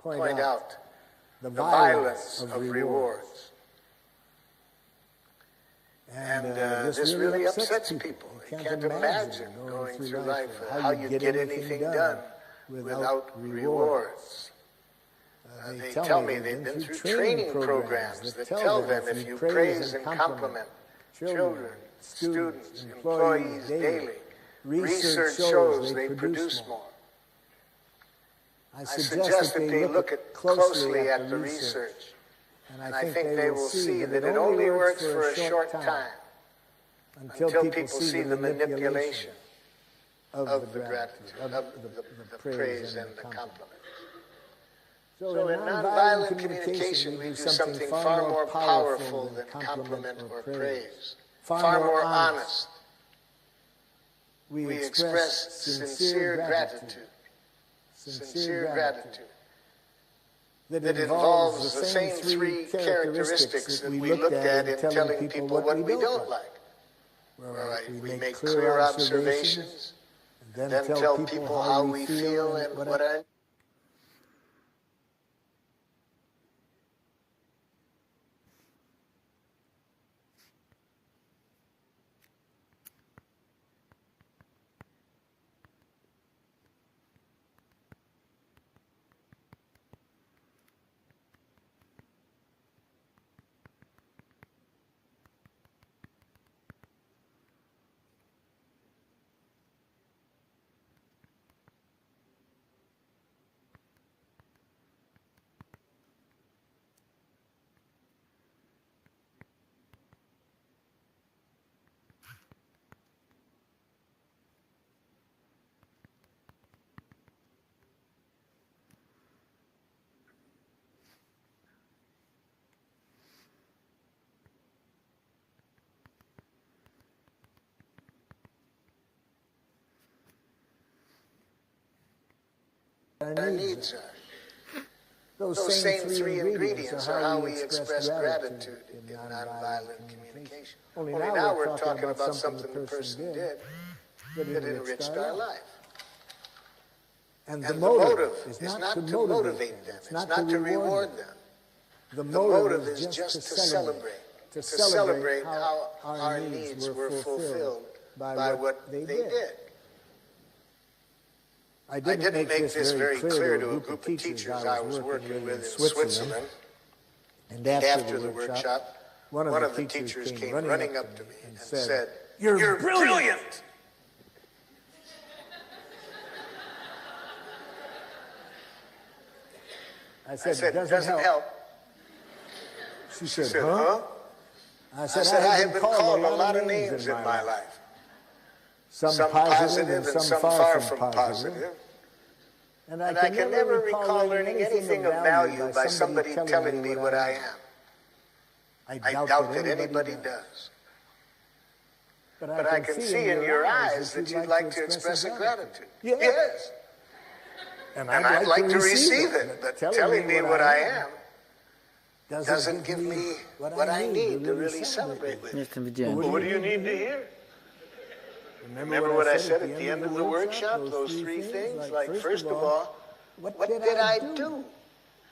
Point out the violence of rewards. And this really upsets people. They can't imagine going through life how you get anything done without rewards. They tell me they've been through training programs that tell them if you praise and compliment children, students, employees daily, research shows they produce more. I suggest that they look closely at the research, and I think they will see that it only works for a short time until people see the manipulation of the gratitude, of the praise and the compliment. So in nonviolent communication, we do something far more powerful than compliment or praise, far more honest. We express sincere gratitude that involves the same three characteristics that we looked at in telling people what we don't like. We make clear observations, and then tell people how we feel and what our needs are. Those same three ingredients are how we express gratitude in nonviolent communication. Only now we're talking about something the person did that enriched our life. And the motive is not to motivate them. It's not to reward them. The motive is just to celebrate how our needs were fulfilled by what they did. I didn't make this very clear to a group of teachers I was working with in Switzerland. And after the workshop, one of the teachers came running up to me and said, "You're brilliant!" I said, "It doesn't help." She said, "Huh?" I said, "I have been called a lot of names in my life. Some positive and some far from positive. And I can never recall learning anything of value by somebody telling me what I am. I doubt that anybody does. But I can see in your eyes that you'd like to express a gratitude. Yes. And I'd like to receive it, but telling me what I am doesn't give me what I need to really celebrate with you. What do you need to hear? Remember what I said at the end of the workshop, those three things? Like, first of all, what did I do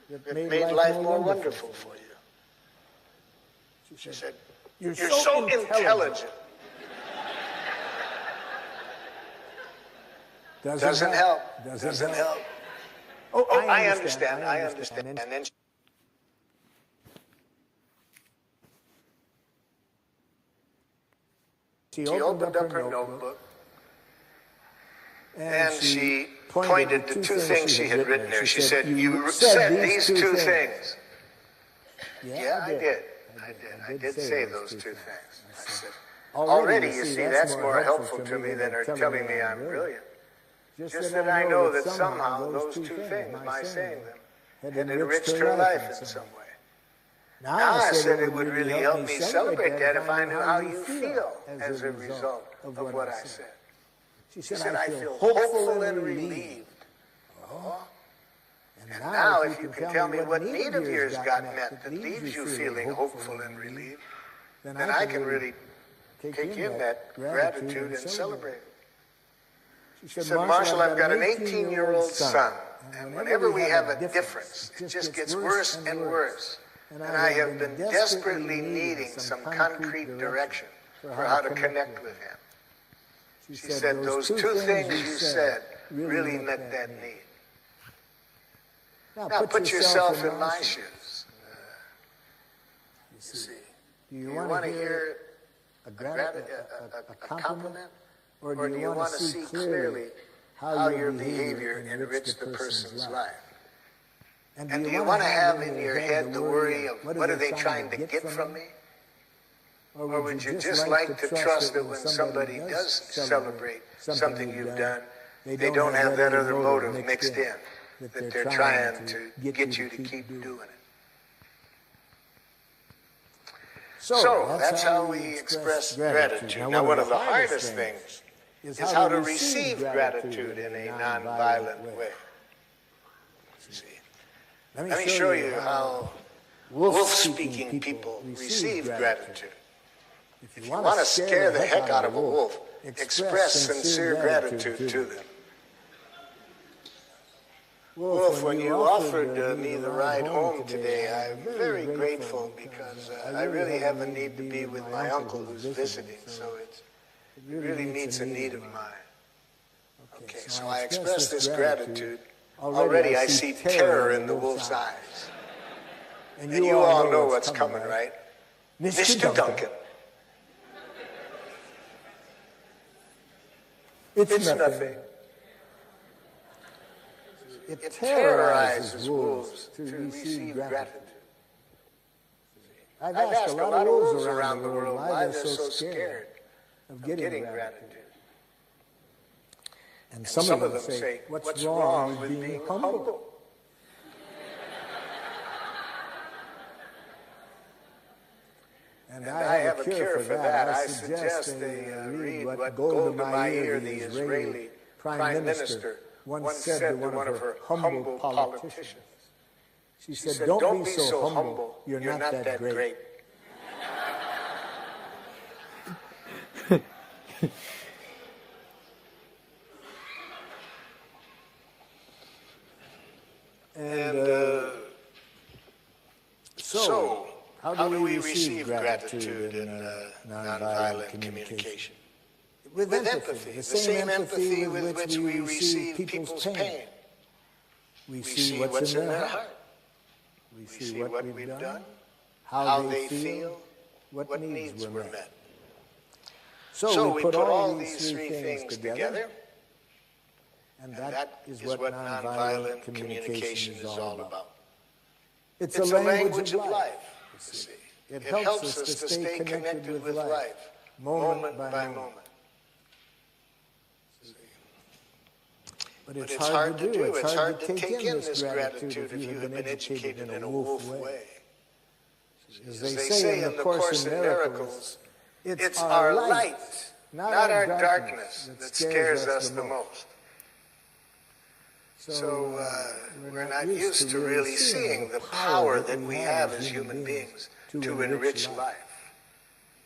that made life more wonderful for you? She said, you're so intelligent. Doesn't help. Doesn't help. Oh, I understand. I understand. And then she opened up her notebook and she pointed to two things she had written there. She said, you said these two things. Yeah, I did. I did say those two things. I said, already, you see, that's more helpful to me than her telling me I'm brilliant. Just that I know that somehow those two things, my saying them, had enriched her life in some way. Now I said it would really help me celebrate that if I knew how you feel as a result of what I said. She said, I feel hopeful and relieved. Oh. And now if you can tell me what need of yours got met that leaves you feeling hopeful and relieved, then I can really take in that gratitude and celebrate it. She said, Marshall, I've got an 18-year-old son, and whenever we have a difference, it just gets worse and worse. And I have been desperately needing some concrete direction for how to connect with him. She said, those two things you said really met that need. Now put yourself in my shoes. You see, do you want to hear a compliment? Or do you want to see clearly how your behavior enriched the person's life? And do you want to have in your head the worry of what are they trying to get from me? Or would you just like to trust that when somebody does celebrate something you've done, they don't have that other motive mixed in, that they're trying to get you to keep doing it? So that's how we express gratitude. Now, one of the hardest things is how to receive gratitude in a nonviolent way. See, let me show you how wolf-speaking people receive gratitude. If you want to scare the heck out of a wolf, express sincere gratitude to them. Wolf, when you offered me the ride home today, I'm very grateful because I really have a need to be with my uncle who's visiting, so it really meets a need of mine. Okay, so I express this gratitude. Already I see terror in the wolf's eyes. And you all know what's coming, right? Mr. Duncan. It's nothing. It terrorizes wolves to receive gratitude. I've asked a lot of wolves around the world why they're so scared of getting gratitude. And some of them say, what's wrong with being humble? And I have a cure for that. I suggest they read what Golda Meir, the Israeli prime minister, once said to one of her humble politicians. She said, don't be so humble, you're not that great. And so, how do we receive gratitude in nonviolent communication? With empathy, the same empathy with which we receive people's pain. We see what's in their heart. We see what we've done, how they feel, what needs were met. So we put all these three things together, and that is what nonviolent communication is all about. It's a language of life, you see. It helps us to stay connected with life, moment by moment. But it's hard to do. It's hard to take in this gratitude if you have been educated in a wolf way. As they say in the Course in Miracles, it's our light, not our darkness, that scares us the most. So we're not used to really seeing the power that we have as human beings to enrich life.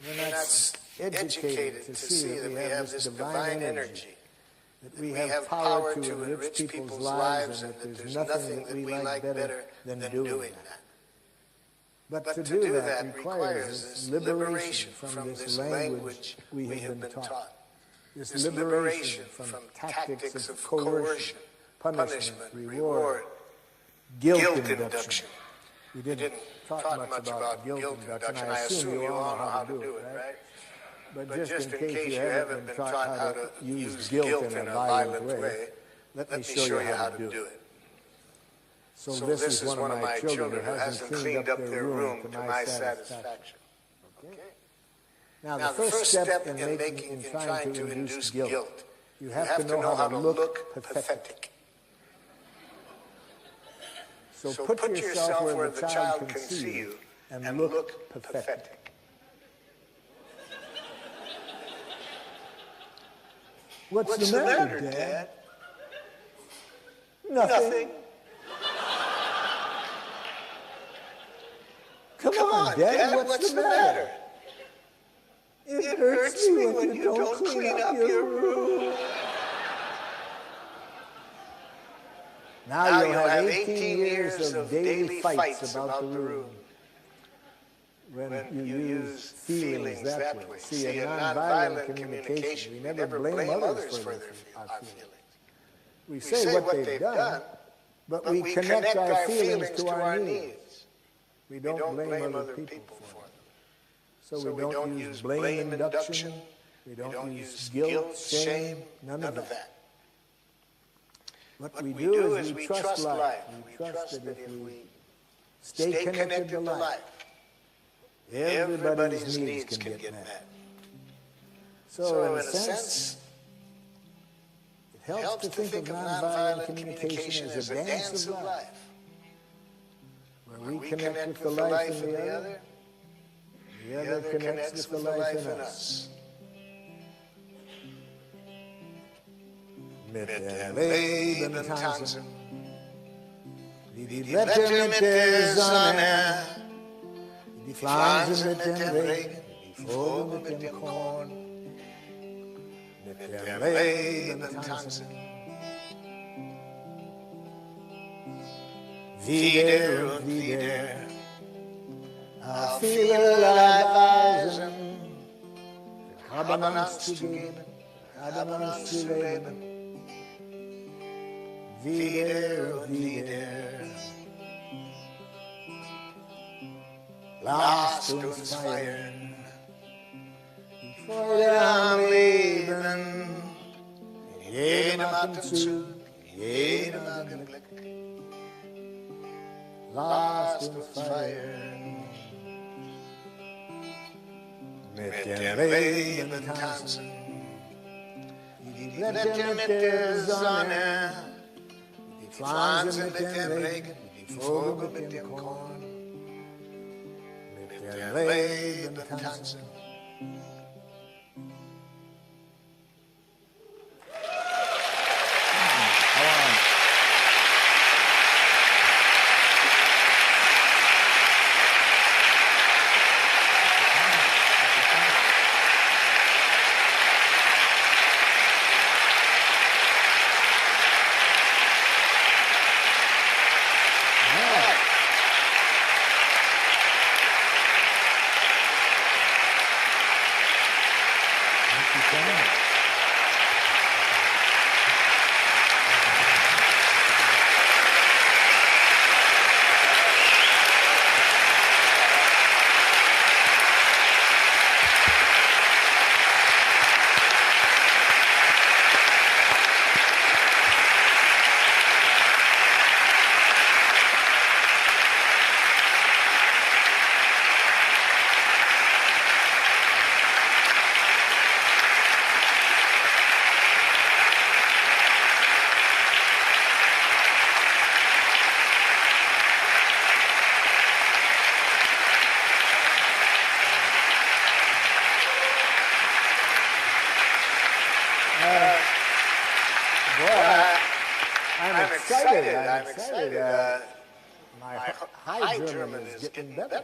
We're not educated to see that we have this divine energy, that we have power to enrich people's lives, and that there's nothing that we like better than doing that. But to do that requires this liberation from this language we have been taught, this liberation from tactics of coercion, punishment, reward, guilt induction. We didn't talk much about guilt induction. I assume you all know how to do it, right? But just in case you haven't been taught how to use guilt in a violent way, let me show you how to do it. So this is one of my children who hasn't cleaned up their room to my satisfaction. Okay? Now the first step in trying to induce guilt, you have to know how to look pathetic. So put yourself where the child can see you and look pathetic. What's the matter, Dad? Nothing. Come on, Dad, what's the matter? It hurts me when you don't clean up your room. Now you'll have 18 years of daily fights about the room. When you use feelings that way. See, in nonviolent communication, we never blame others for our feelings. We say what they've done, but we connect our feelings to our needs. We don't blame other people for them. So we don't use blame induction. We don't use guilt, shame, none of that. What we do is we trust life. We trust that if we stay connected to life, everybody's needs can get met. So in a sense, it helps to think of nonviolent communication as a dance of life, where we connect with the life in the other connects with the life in us. Mit dem Leben tanzen, wie die Blätter mit der Sonne, die Pflanzen mit dem Regen, die Vogel mit dem Korn. Mit dem Leben tanzen, wieder und wieder, auf vielerlei Weisen, haben uns zu geben, haben uns zu leben. Wieder und wieder. Lasst uns feiern, die Freude am Leben, in jedem Atemzug, in jedem Augenblick. Lasst uns feiern, mit dem Leben tanzen, die Blätter mit der Sonne, die Pflanzen mit dem Regen, die Vogel mit dem Korn. Mit dem Leben tanzen. excited. I'm excited. My high German is getting better.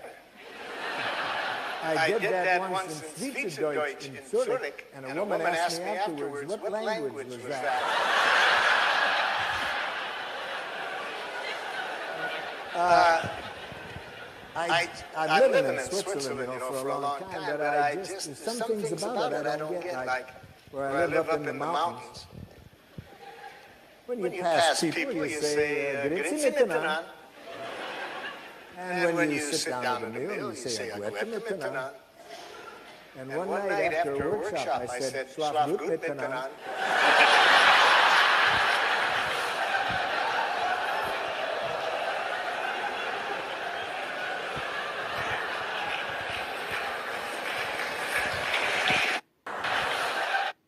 I did that once in Schweizerdeutsch in Zurich, and a woman asked me afterwards, what language was that? I've lived in Switzerland, for a long time, but I just, there's some things about it I don't get, like where I live up in the mountains. When you pass people, you say, "Grüezi miteinander." And when you sit down at a meal, you say, "Grüezi miteinander." And one night after a workshop, I said, "Schlaf gut miteinander."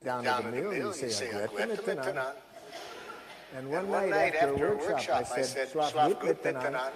Down at the meal, you say, "Grüezi miteinander." And one night after a workshop, I said, "Schlaf gut miteinander."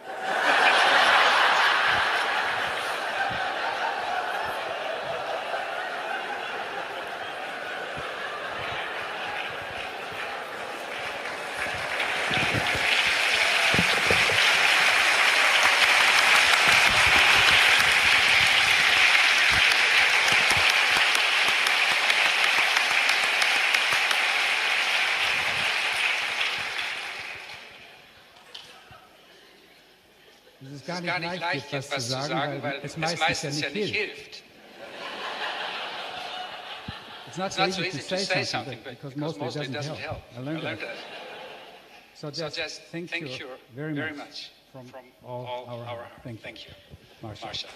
Es ist gar nicht leicht, etwas zu sagen, weil es meistens ja nicht hilft. It's not so easy to say something because mostly it doesn't help. I learned that. So just thank you very much from all our heart. Thank you, Marshall.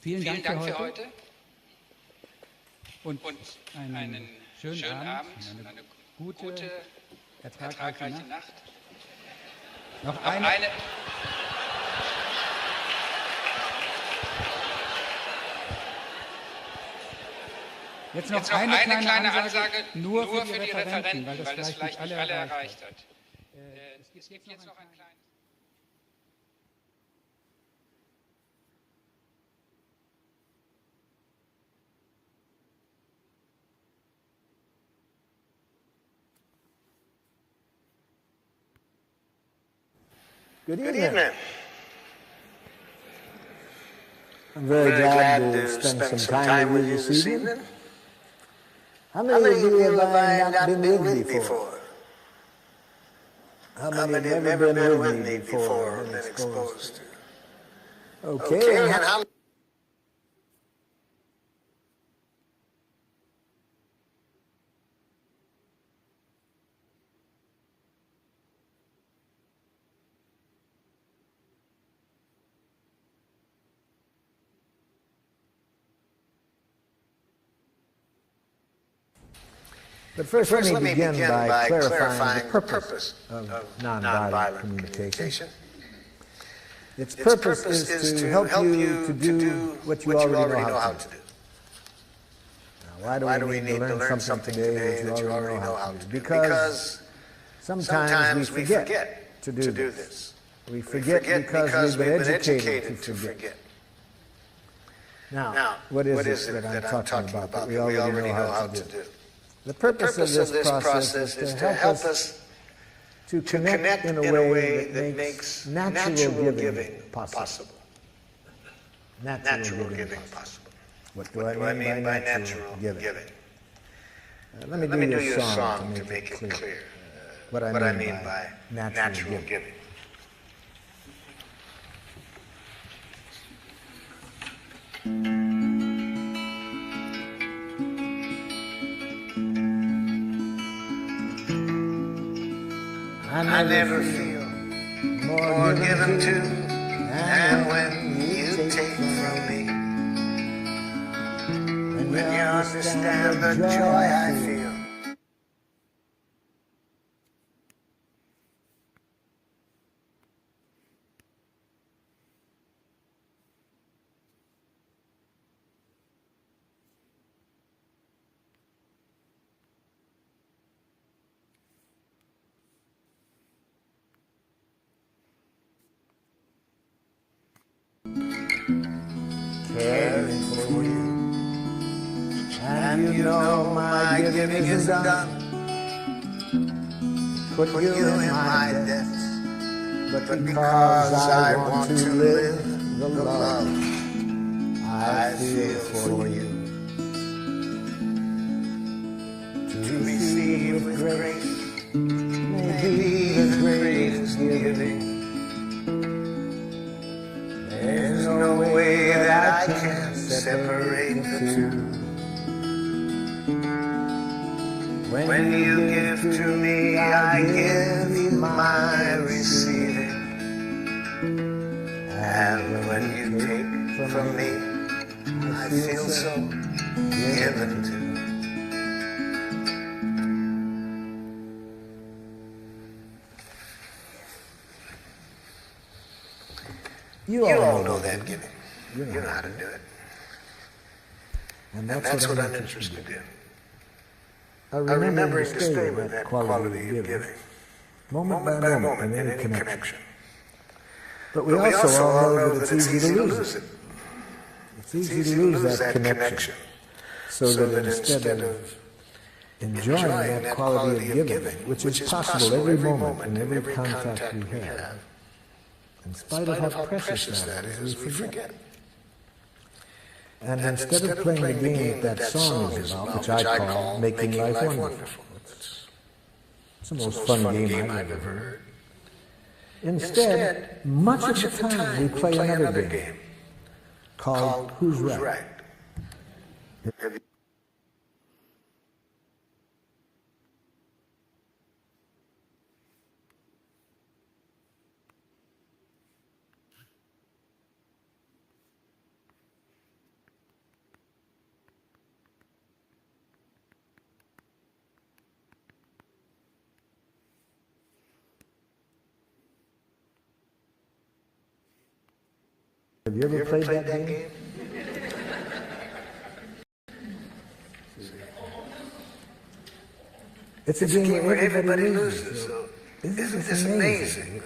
Vielen Dank für heute und einen schönen Abend, eine gute, ertragreiche Nacht. Noch eine. Jetzt noch eine kleine Ansage nur für die Referenten, weil das vielleicht nicht alle erreicht hat. Es gibt jetzt noch ein kleines... Good evening. I'm very glad to spend some time with you this evening. How many of you have I not been with before? How many have never been with me before and been exposed to? Okay, and how But first let me begin by clarifying the purpose of nonviolent communication. Its purpose is to help you to do what you already know how to do. Now, why do we need to learn something today that you already know how to do? Because sometimes we forget to do this. We forget because we've been educated to forget. Now, what is it that I'm talking about that we already know how to do? The purpose of this process is to help us to connect in a way that makes natural giving possible. Natural giving possible. What do I mean by natural giving? Let me do you a song to make it clear what I mean by natural giving. I never feel more given to than when you take from me. When you understand the joy I feel. And you know my giving is done. Put you in my debt. But because I want to live the love I feel for you, to receive with grace may be the greatest giving. There's no way that I can separate the two. When you give to me, I give my receiving. And when you take from me, I feel so given to. You all know that giving. You know how to do it. And that's what I'm interested in. I remember to stay with that quality of giving, moment by moment, in any connection. But we also all know that it's easy to lose it. It's easy to lose that connection. So that instead of enjoying that quality of giving, which is possible every moment and every contact we have, in spite of how precious that is, we forget. And instead of playing the game that song is about, which I call Making Life Wonderful, it's the most fun game I've ever heard. Instead, much of the time we play another game called Who's Right? Have you ever played that game? It's a game where everybody loses. So isn't this amazing?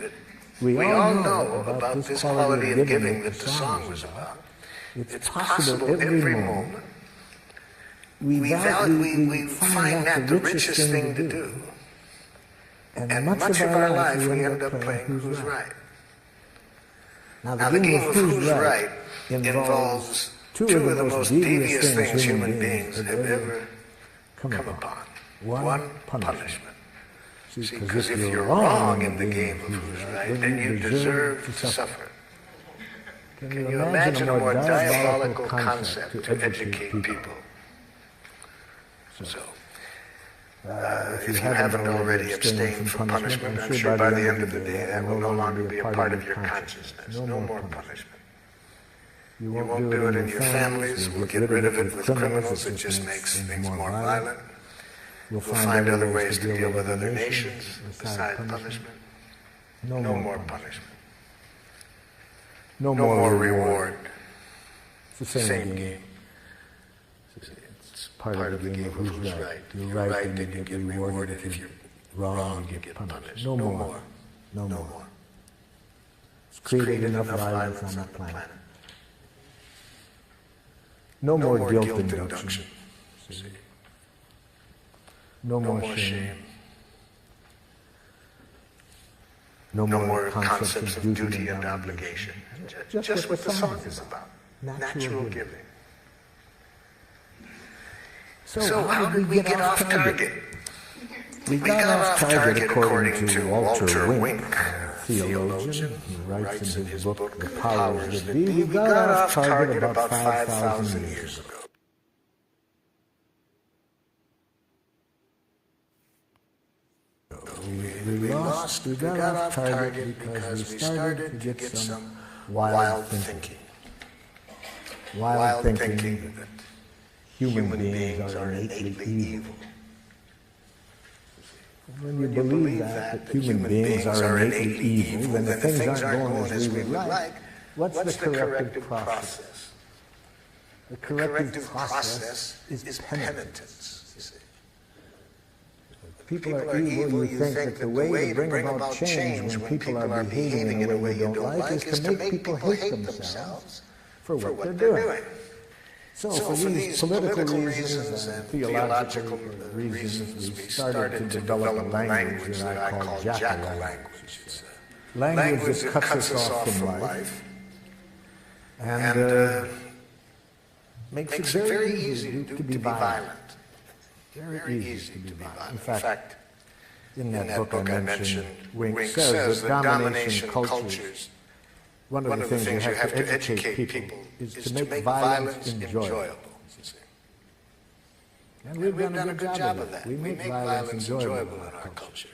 We all know about this quality of giving that the song was about. It's possible every moment. We find that the richest thing to do. And much of our life we end up playing Who's Right. Now, the game of Who's Right involves two of the most devious things human beings have ever come upon. One, punishment. See, because if you're wrong in the game of Who's Right, then you deserve to suffer. Can you imagine a more diabolical concept to educate people? So, if you haven't already abstained from punishment, I'm sure by the end of the day that will no longer be a part of your consciousness. No more punishment. You won't do it in your families. We'll get rid of it with criminals. It just makes things more violent. We'll find other ways to deal with other nations besides punishment. No more punishment. No more reward. It's the same game. Part of the game of Who's Right. You're right, then you get rewarded. If you're wrong, you get punished. No more. No more. It's created enough violence on the planet. No more guilt induction. No more shame. No more concepts of duty and obligation. Just what the song is about. Natural giving. So how did we get off target? We got off target according to Walter Wink, theologian, who writes in his book, The Powers That Be. We got off target about 5,000 years ago. We got off target because we started to get some wild thinking. Wild thinking that human beings are innately evil. When you believe that human beings are innately evil, then the things aren't going as we would like, what's the corrective process? The corrective process is penitence. People are evil, you think that the way to bring about change when people are behaving in a way you don't like is to make people hate themselves for what they're doing. So for these political reasons and theological reasons, we started to develop a language that I call jackal language. Language that cuts us off from life and makes it very easy to be violent. Very easy to be violent. In fact, in that book I mentioned, Wink says that domination cultures, one of the things you have to educate people is to make violence enjoyable. And we've done a good job of that. We make violence enjoyable in our culture.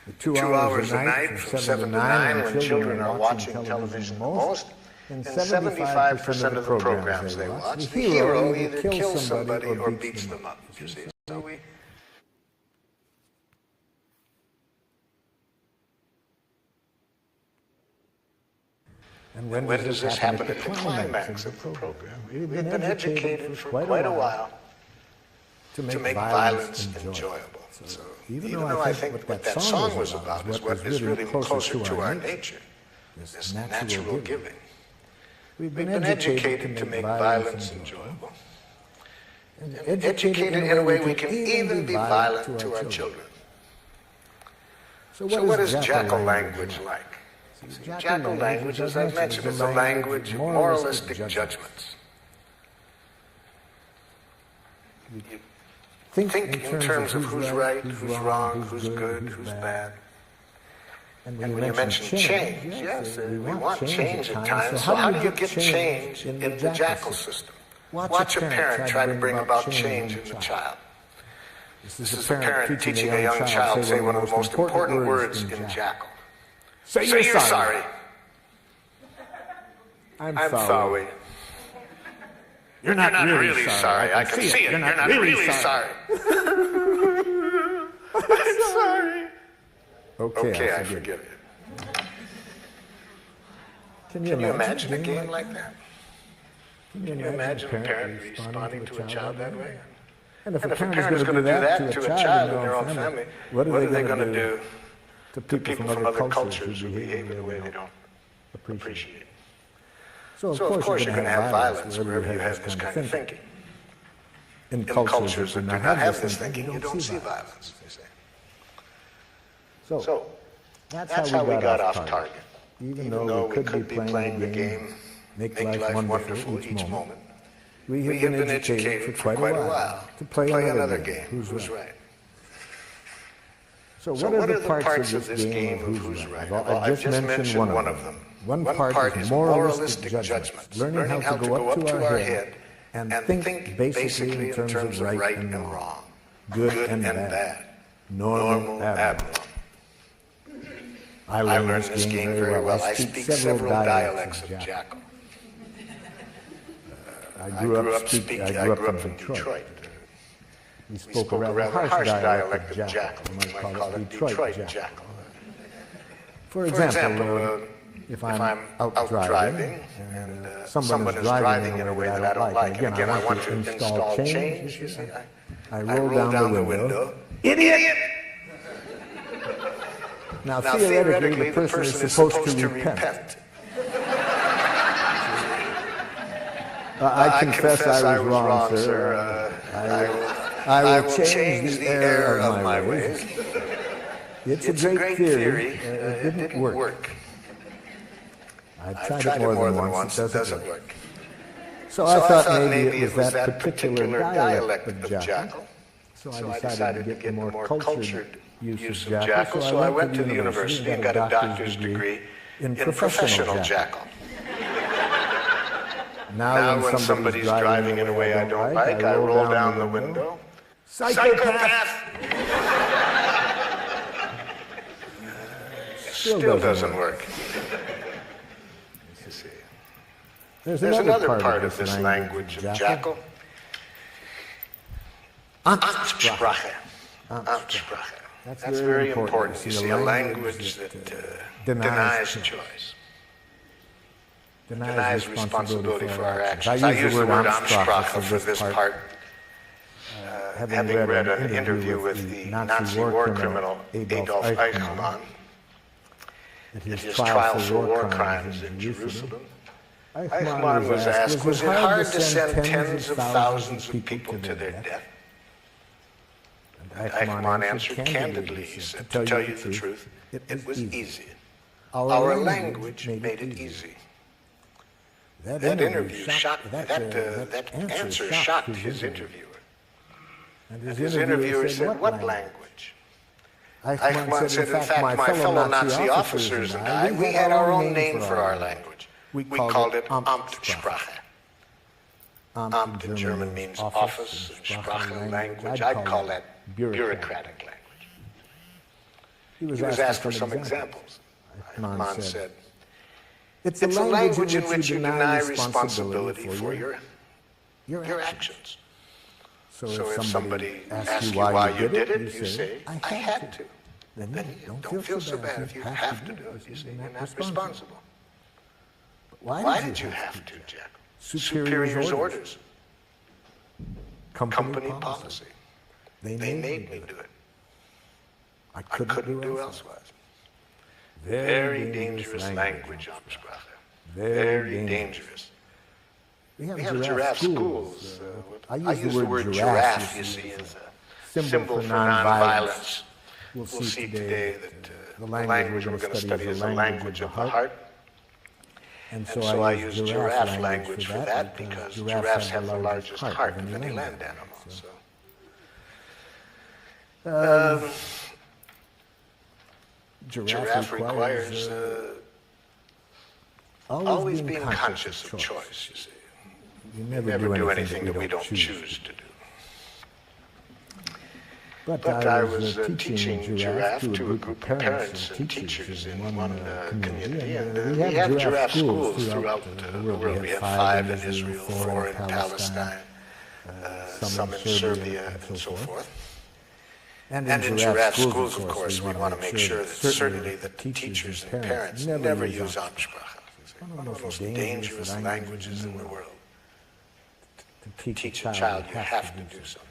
The 2 hours a night from 7 to 9 when children are watching television the most, in 75% of the programs they watch, the hero either kills somebody or beats them up. You see? So we... And when does this happen at the climax of the program? We've been educated for quite a while to make violence enjoyable. So even though I think what that song was about is what is really closer to our nature, this natural giving. We've been educated to make violence enjoyable. And educated in a way we can even be violent to our children. So what is jackal language like? Jackal language, as I mentioned, is a language of moralistic judgments. You think in terms of who's right, who's wrong, who's good, who's bad. And when you mention change, yes, we want change at times. So how do you get change in the jackal system? Watch a parent try to bring about change in the child. This is a parent teaching a young child to say one of the most important words in jackal. Say you're sorry. I'm sorry. You're not really sorry. I can see it. You're not really sorry. I'm sorry. Okay, I forgive you. Can you imagine a game like that? Can you imagine a parent responding to a child that way? And if a parent is going to do that to a child in their own family, what are they going to do to people from other cultures who behave in a way they don't appreciate? So of course you're going to have violence wherever you have this kind of thinking. In cultures that do not have this thinking, you don't see violence, they say. So that's how we got off target. Even though we could be playing the game, Make Life Wonderful each moment, we have been educated for quite a while to play another game, Who's Right. So what are the parts of this game of Who's Right? Well, I've just mentioned one of them. One part is moralistic judgment, learning how to go up to our head and think basically in terms of right and wrong, good and bad, normal, abnormal. I learned this game very well. I speak several dialects of jackal. I grew up in Detroit. We spoke a rather harsh dialect of jackal. We might call it Detroit jackal. For example, if I'm out driving and someone is driving in a way that I don't like, and again, I want to install change, you see, I roll down the window. Idiot! Now, theoretically, the person is supposed to repent. I confess I was wrong, sir. I will change the error of my ways. It's a great theory. It didn't work. I've tried it more than once. It doesn't work. So I thought maybe it was that particular dialect of jackal. So I decided to get more cultured use of jackal. So I went to the university and got a doctor's degree in professional jackal. Now when somebody's driving in a way I don't like, I roll down the window. Psychopath! Still doesn't work. You see. There's another part of this language of jackal. Ansprache. Ansprache. That's very important. You see, a language that denies choice. Denies responsibility for our actions. I use the word Ansprache for this part. Having read an interview with the Nazi war criminal Adolf Eichmann at his trial for war crimes in Jerusalem, Eichmann was asked, was it hard to send tens of thousands of people to their death? And Eichmann answered candidly, he said, to tell you the truth, it was easy. Our language made it easy. That answer shocked his interviewer. And his interviewer said, what language? Eichmann said, in fact, my fellow Nazi officers and I, we had our own name for our language. We called it Amtssprache. Amt in German means office, and Sprache, language. I'd call that bureaucratic language. He was asked for some examples. Eichmann said, it's a language in which you deny responsibility for your actions. So if somebody asks you why you did it, you say, I had to. Then you don't feel so bad if you have to do it. You say, you're not responsible. Why did you have to, Jack? Superior's orders. Company policy. They made me do it. I couldn't do elsewise. Very dangerous language, Amtssprache. Very dangerous. We have giraffe schools. I use the word giraffe, you see, as a symbol for nonviolence. We'll see today that the language we're going to study is the language of the heart. And so I use giraffe language for that because giraffes have the largest heart of any land animal. Giraffe requires always being conscious of choice, you see. You never do anything that we don't choose to do. But I was teaching giraffe to a group of parents and teachers in one community, and we have giraffe schools throughout the world. We have 5 in Israel, 4 in Palestine, some in Serbia, and so forth. And in giraffe schools, of course, we want to make sure that certainly the teachers and parents never use Amtssprache. It's one of the most dangerous languages in the world. To teach a child, you have to do something.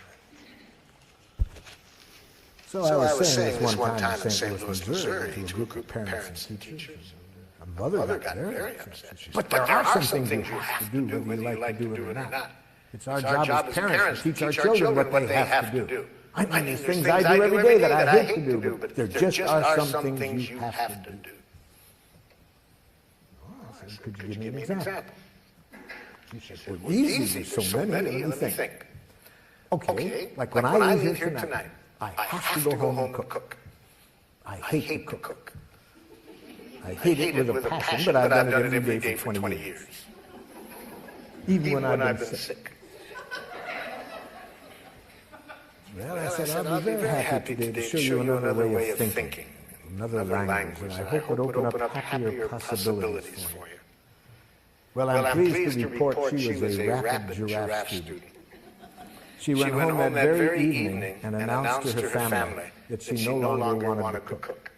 So I was saying this one time in St. Louis, Missouri, to a group of parents and teachers. A mother got very upset. But there are some things you have to do, whether you like to do it or not. It's our job as parents to teach our children what they have to do. I mean, there's things I do every day that I hate to do, but there just are some things you have to do. I said, could you give me an example? She said, well, easy, there's so many, let me think. Okay, like when I leave here tonight, I have to go home and cook. I hate to cook. I hate it with a passion, but I've done it every day for 20 years. Even when I've been sick. Well, I said, I'll be very happy today to show you another way of thinking, another language, and I hope it open up happier possibilities for you. Well, I'm pleased to report she was a rapid giraffe student. She went home that very evening and announced to her family that she no longer wanted to cook.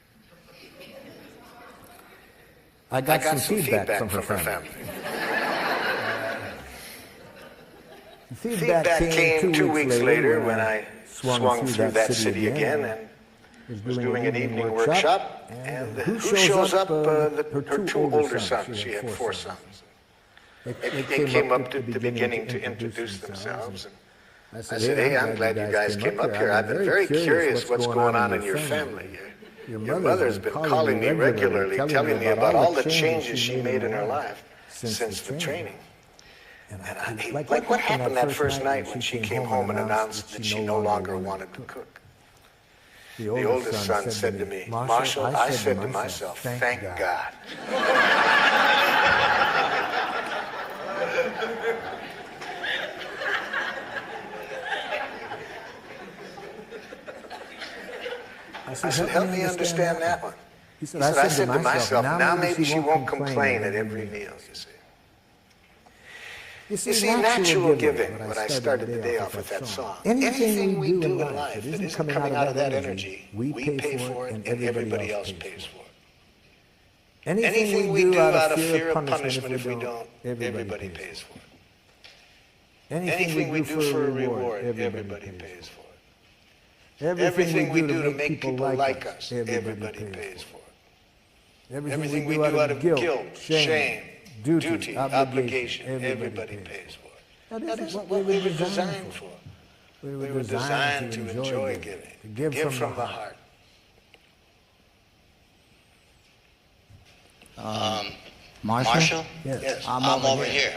I got some feedback from her family. The feedback came 2 weeks later when I swung through that city again and was doing an evening workshop. And who shows up? Her 2 older sons. She had 4 sons. They came up at the beginning to introduce themselves. And I said, hey, I'm glad you guys came up here. I've been very curious what's going on in your family. Your mother's been calling me regularly, telling me about all the changes she made in her life since the training. And like what happened that first night when she came home and announced that she no longer wanted to cook? The oldest son said to me, Marshall, I said to myself, thank God. I said, help me understand that one. He said, I said to myself, now maybe she won't complain at every meal, you see. You see, natural giving, when I started the day off with that song. Anything we do in life that isn't coming out of that energy, we pay for it and everybody else pays for it. Anything we do out of fear of punishment if we don't, everybody pays for it. Anything we do for a reward, everybody pays for it. Everything we do to make people like us, everybody pays for it. Everything we do out of guilt, shame, duty, obligation, everybody pays for. That isn't what we were designed for. We were designed to enjoy giving, to give from the heart. Marshall? Yes. I'm over here.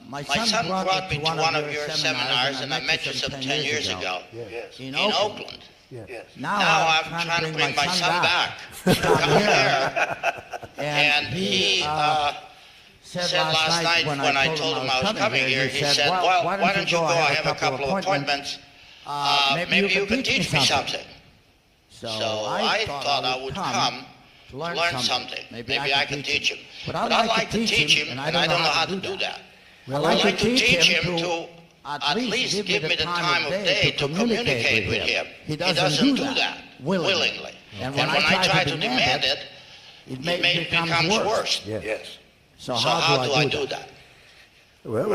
My son brought me to one of your seminars, and I met you some 10 years ago in Oakland. Yes. Now I'm trying to bring my son back to come here. And he said last night when I told him I was coming here, he said, well, why don't you go? I have a couple of appointments. Maybe you could teach me something. So I thought I would come to learn something. Maybe I could teach him. But I'd like to teach him, and I don't know how to do that. I'd like to teach him to at least give me the time of day to communicate with him. He doesn't do that willingly. And when I try to demand it, it becomes worse. Yes. So how do I do that? Well,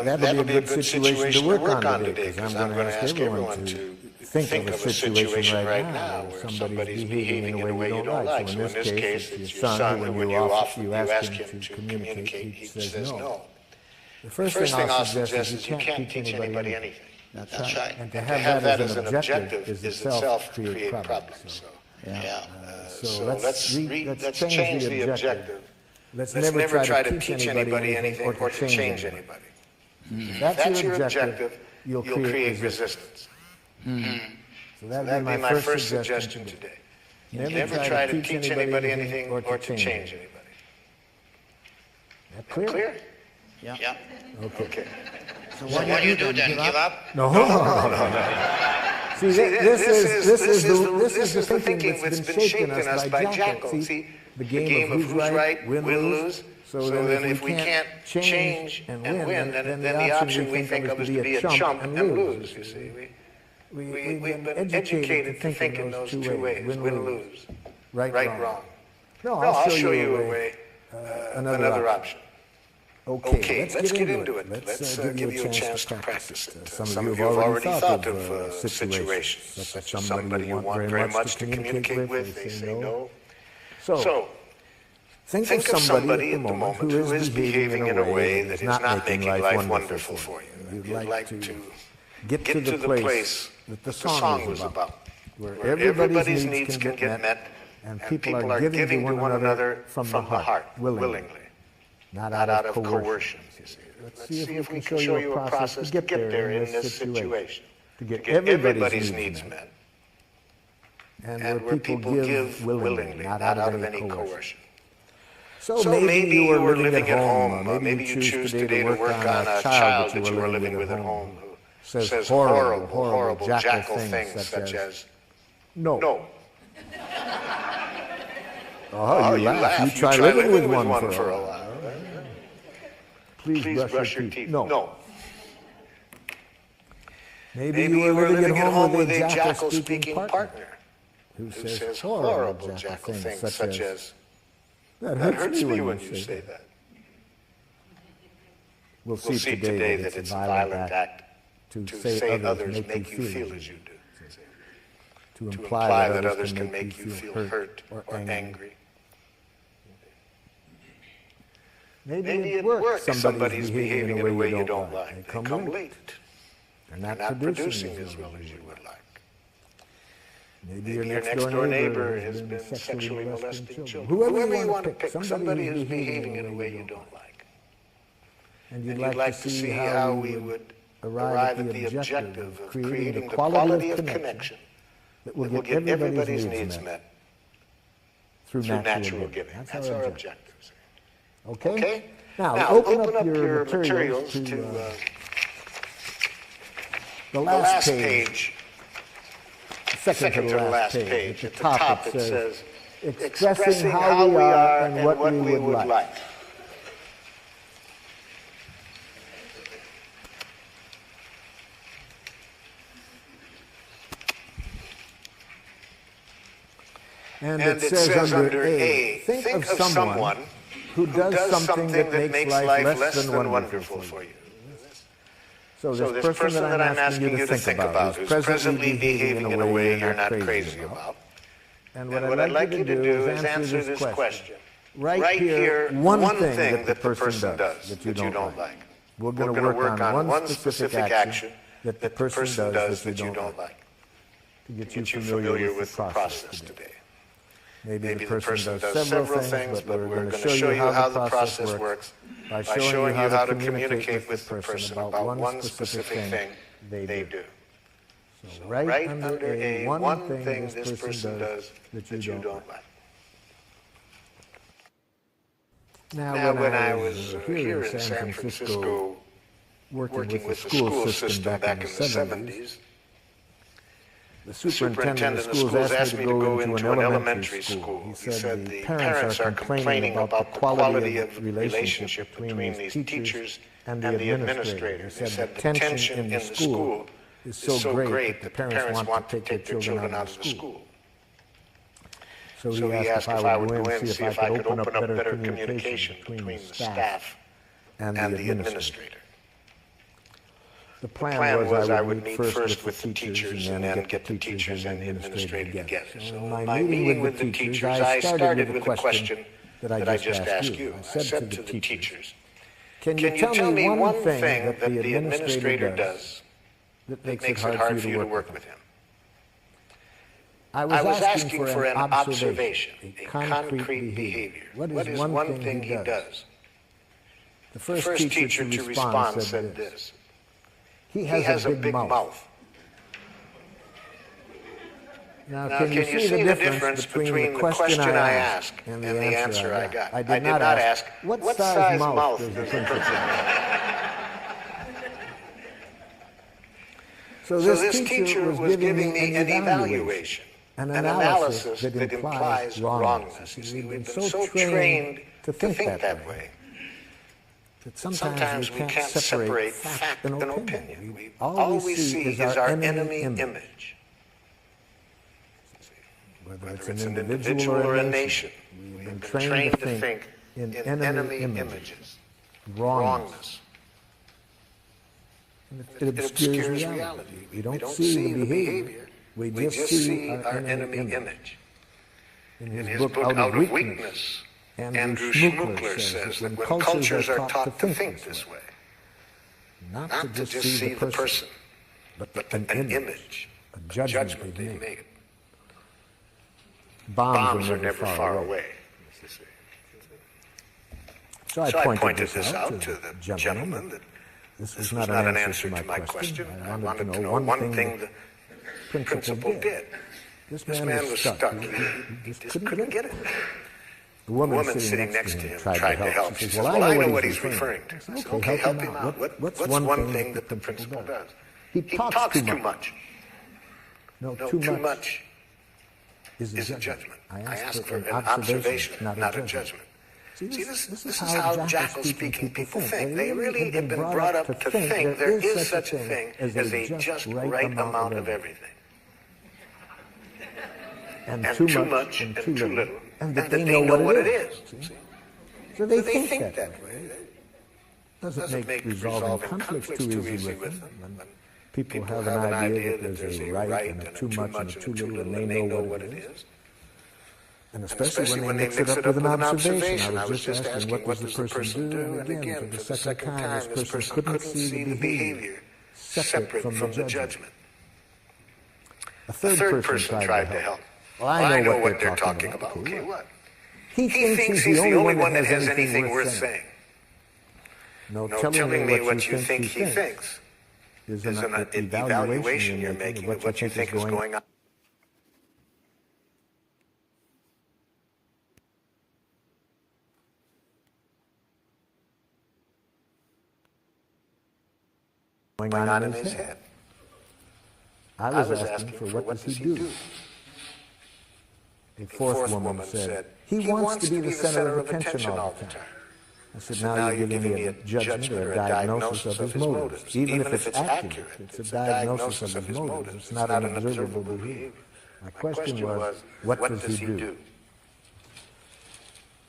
that'll be a good situation to work on today, because I'm going to ask everyone to think of a situation right now where somebody's behaving in a way you don't like. So in this case, it's your son who, when you ask him to communicate, he says no. The first thing I'll suggest is you can't teach anybody anything. That's right. And to have that as an objective is itself create problems. So let's change the objective. Let's never try to teach anybody anything or to change anybody. If that's your objective, you'll create resistance. So that'd be my first suggestion today. Never try to teach anybody anything or to change anybody. That clear? Yeah. Okay. So what do you do then? Give up? No. See, this is the thinking that's been shaping us by Jackal. See, the game of who's right, win, lose. So then if we can't change and win, then the option we think of is to be a chump and lose, you see. We've been educated to think in those two ways, win, lose, right, wrong. No, I'll show you a way, another option. Okay, let's get into it. Let's give you a chance to practice it. Some of you have already thought of situations, such as somebody you want very much to communicate with, they say no. So, think of somebody at the moment who is behaving in a way that is not making life wonderful for you. You'd like to get to the place that the song was about, where everybody's needs can get met, and people are giving to one another from the heart, willingly. Not out of coercion, you see. Let's see if we can show you a process to get there in this situation. To get everybody's needs met. And where people give willingly, not out of any coercion. So maybe you were living at home. Maybe you choose today to work on a child that you were living with at home who says horrible jackal things such as, no. Oh, you laugh. You try living with one for a while. Please brush your teeth. No. Maybe you were living at home with a jackal-speaking partner who says horrible jackal things such as, that hurts me when you say that. We'll see today that it's a violent act to say others make you feel as you do. To imply that others can make you feel hurt or angry. Maybe at work somebody's behaving in a way you don't like. They come late. They're not producing as well as you would like. Maybe your next door neighbor has been sexually molesting children. Whoever you want to pick, somebody who's behaving in a way you don't like. And you'd like to see how we would arrive at the objective of creating the quality of connection that will get everybody's needs met through natural giving. That's our objective. Okay? Now open up your materials to the last page. Second to the last page. At the top it says, expressing how we are and what we would like. And it says under A, think of someone who does something that makes life less than wonderful for you. So this person that I'm asking you to think about, who's presently behaving in a way you're not crazy about. And what I'd like you to do is answer this question. write here one thing that the person does that you don't like. We're going to work on one specific action that the person does that you don't like to get you familiar with the process today. Maybe the person does several things, but we're going to show you how the process works by showing you how to communicate with the person about one specific thing they do. So write under A one thing this person does that you don't like. Now, when I was here in San Francisco working with the school system back in the 70s, the superintendent of the schools asked me to go into an elementary school. He said the parents are complaining about the quality of relationship between these teachers and the administrators. He said the tension in the school is so great that the parents want to take their children out of the school. So he asked if I would go in and see if I could open up better communication between the staff and the administrator. The plan was I would meet first with the teachers and then get the teachers and the administrator together. So in my meeting with the teachers, I started with a question that I just asked you. I said to the teachers, can you tell me one thing that the administrator does that makes it hard for you to work with him? I was asking for an observation, a concrete behavior. What is one thing he does? The first teacher to respond said this. He has a big mouth. Now, can you see the difference between the question I asked and the answer I got? I did not ask, what size mouth does the principal have? So this teacher was giving me an evaluation, an analysis that implies wrongness. You see, we've been so trained to think that way. That sometimes we can't separate fact and opinion. All we see is our enemy image. Whether it's an individual or a nation, we've been trained to think in enemy images, wrongness. And it obscures reality. We don't see the behavior, we just see our enemy image. In his book, Out of Weakness, Andrew Schmuckler says that when cultures are taught to think this way, not to just see the person, but an image, a judgment they've made. Bombs are never far away. So I pointed this out to the gentleman that this was not an answer to my question. I wanted to know one thing the principal did. This man was stuck. He just couldn't get it. The woman sitting next to him tried to help. She says, well, I know what he's referring to. I said, okay, help him out. What's one thing that the principal does? He talks too much. No, too much is a judgment. I asked for an observation, not a judgment. See, this is how jackal-speaking people think. They really have been brought up to think there is such a thing as a just right amount of everything. And too much and too little. And that they know what it is. So they think that way. Doesn't make resolving conflicts too easy with them. People have an idea that there's a right and a too much and a too little, and they know what it is. And especially when they mix it up with an observation. I was just asking, what does the person do? And again, for the second time, this person couldn't see the behavior separate from the judgment. A third person tried to help. Well, I know what they're talking about. Okay, what? He thinks he's the only one that has anything worth saying. No, telling me what you think he thinks is an evaluation you're making of what you think is going on. Going on in his head. I was asking for what does he do? A fourth woman said, he wants to be the center of attention all the time. I said, now you're giving me a judgment or a diagnosis of his motives. Even if it's accurate, it's a diagnosis of his motives. It's not an observable behavior. My question was, what does he do?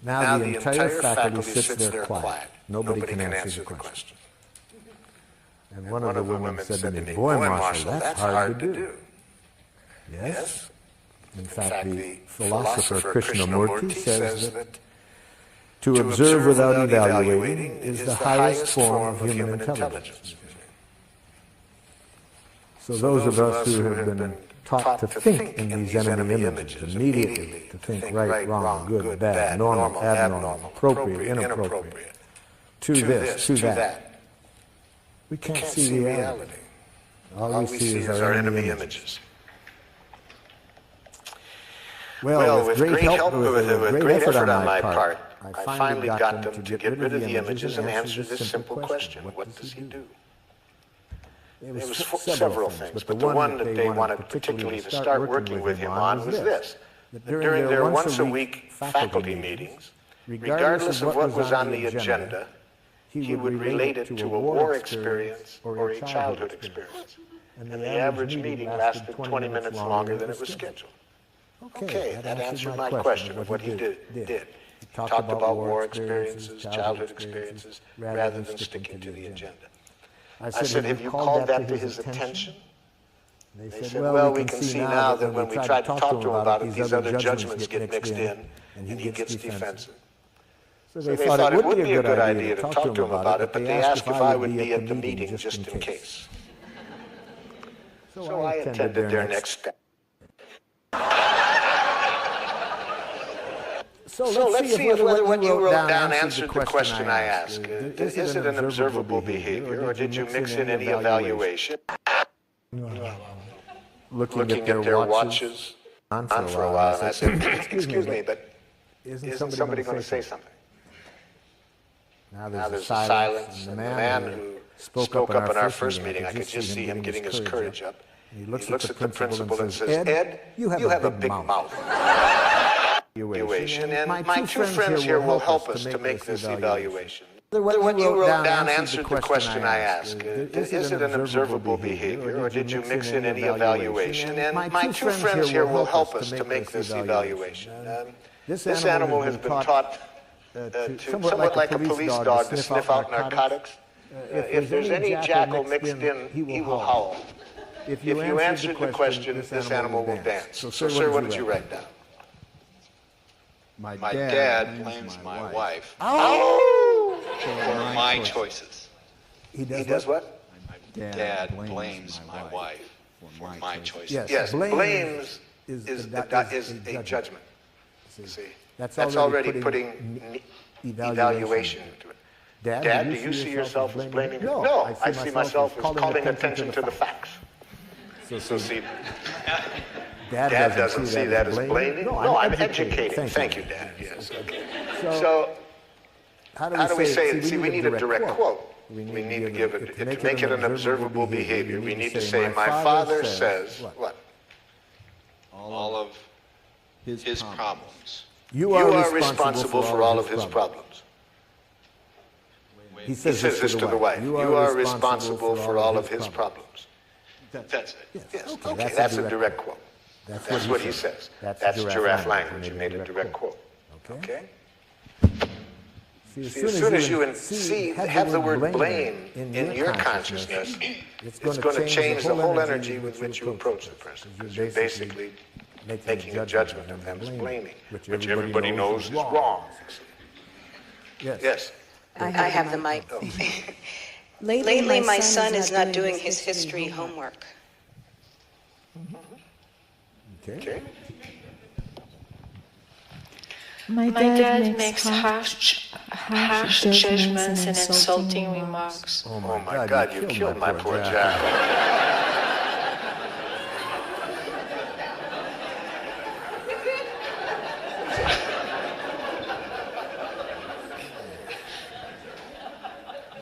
Now the entire faculty sits there quiet. Nobody can answer the question. And one of the women said to me, boy, Marshall, that's hard to do. Yes? In fact, the philosopher Krishnamurti says that To observe without evaluating is the highest form of human intelligence. So those of us who have been taught to think in these enemy images, immediately to think right, wrong, good, bad, normal, abnormal, appropriate, inappropriate, to this, to that, we can't see reality. All we see is our enemy images. Well, with great help, with great effort on my part, I finally got them to get rid of the images and answer this simple question: what does he do? There was several things, but the one that they wanted particularly to start working with him on was this: that during their once-a-week faculty meetings, regardless of what was on the agenda, he would relate it to a war experience or a childhood experience. And the average meeting lasted 20 minutes longer than it was scheduled. Okay, that answered my question of what he did. He talked about war experiences, childhood experiences, rather than sticking to the agenda. I said, have you called that to his attention? They said, well, we can see now that when we try to talk to him about it, these other judgments get mixed in, and he gets defensive. So they thought it would be a good idea to talk to him about it, but they asked if I would be at the meeting just in case. So I attended their next step. So let's see if whether what you wrote down answered the question I asked. Is it an observable behavior, or did you mix in any evaluation? Looking at their watches on for a while, and I said, excuse me, but isn't somebody going to say something? Now there's a silence, and the man who spoke up in our first meeting, I could just see him getting his courage up. He looks at the principal and says, Ed, you have a big mouth. And my two friends here will help us to make this evaluation. Whether what you wrote down answered the question I asked. Is it an observable behavior, or did you mix in any evaluation? And my two friends here will help us to make this evaluation. This animal has been taught somewhat like a police dog to sniff out narcotics. If there's any jackal mixed in, he will howl. If you answered the question, this animal will dance. So, sir, what did you write down? My dad blames my wife for my choices. He does what? My dad blames my wife for my choices. Yes, blames is a judgment. See, that's already putting evaluation into it. Dad, do you see yourself as blaming? No, I see myself as calling attention to the facts. So see, Dad doesn't see that as blaming. No, I'm educating. Thank you, Dad. Yes, okay. So how do we say it? See, we need a direct quote. We need to give it, to make it an observable behavior, we need to say, my father says, what? All of his problems. You are responsible for all of his problems. He says this to the wife. You are responsible for all of his problems. That's it. Yes. Okay, that's a direct quote. That's what he says. That's giraffe language. You made a direct quote. Okay? See, as soon as you have the word blame in your consciousness, it's going to change the whole energy with which you approach the person. Because you're basically making a judgment of them as blaming, which everybody knows is wrong. Yes. I have the mic. Oh. Lately, my son is not doing his history homework. Okay. My dad makes harsh judgments and insulting remarks. Oh my God, you killed my poor Jack.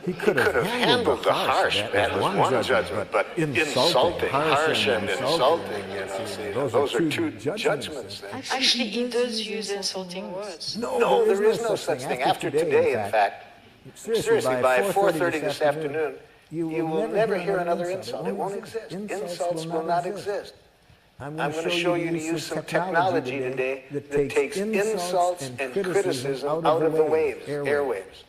He could have handled the harsh, that was one judgment, but insulting, harsh and insulting, see, those are two judgments. Actually, he does use insulting words. No, there is no such thing. After today, in fact, seriously, by 4:30 this afternoon, you will never hear another insult. It won't exist. Insults will not exist. I'm going to show you to use some technology today that takes insults and criticism out of the airwaves.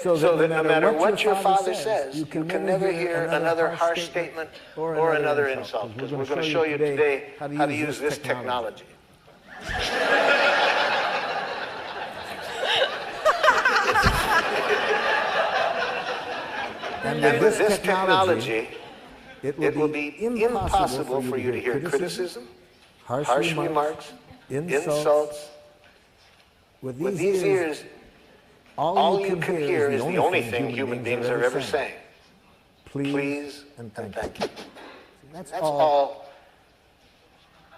So that no matter what your father says, you can never hear another harsh statement or another insult. Because we're going to show you today how to use this technology. And with this technology, it will be impossible for you to hear criticism, harsh remarks, insults. With these ears, all you can hear is the only thing human beings are ever saying. Please and thank you. That's all.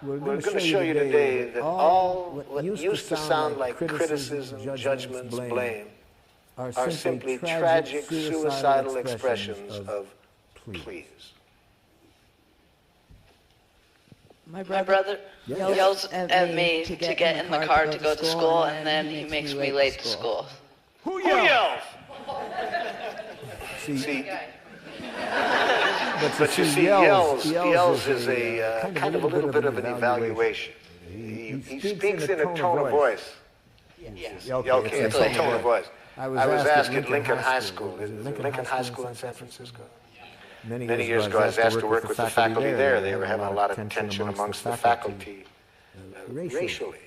We're going to show you today that all what used to sound like criticism, judgments, blame, are simply tragic, suicidal expressions of please. My brother yells at me to get in the car to go to school, and then he makes me late to school. Who yells? See, but you see, yells is a kind of a little bit of an evaluation. He speaks in a tone of voice. Yes. Okay, it's a tone of voice. I was asked at Lincoln High School. Is it Lincoln High School in San Francisco? Many years ago, I was asked to work with the faculty there. They were having a lot of tension amongst the faculty, racially,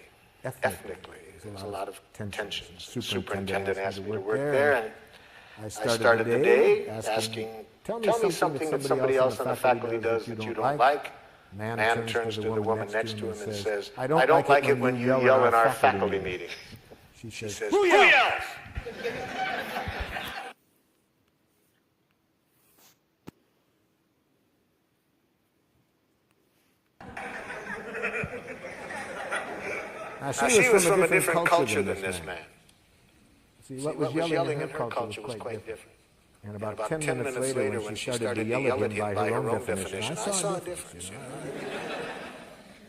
ethnically. There was a lot of tension. The superintendent asked me to work there, and I started the day asking, tell me something that somebody else on the faculty does that you don't like. Man turns to the woman next to him and says, I don't like it when you yell in our faculty meeting. She says, who yells? She was from a different culture than this man. See, what was yelling in her culture was quite different. And about 10 minutes later, when she started to yell at him by her own definition, I saw a difference.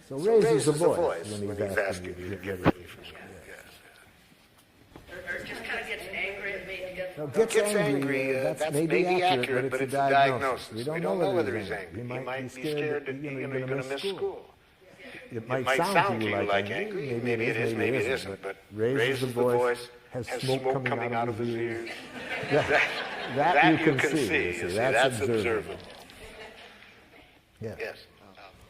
So raises the voice when he's asking you to get ready for school. Or just kind of gets angry at me. Gets angry, that's maybe accurate, but it's a diagnosis. We don't know whether he's angry. He might be scared that you're going to miss school. It might sound to you like angry. Maybe it is, maybe it isn't. But raises the voice, has smoke coming out of his ears. That you can see. That's observable. Yes.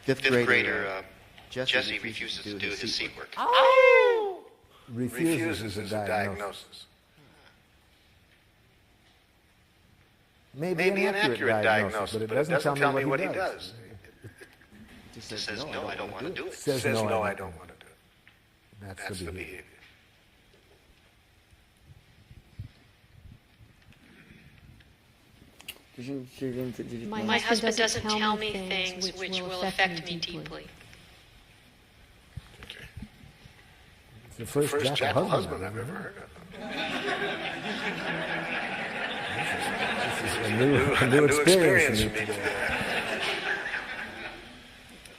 Fifth grader Jesse refuses to do his seat work. Refuses is a diagnosis. Maybe an accurate diagnosis, but it doesn't tell me what he does. It says, no, I don't want to do it. Says, no, I don't want to do it. That's the behavior. My husband doesn't tell me things which will affect me deeply. It's the first jackal husband I've ever heard of. This is a new experience for me.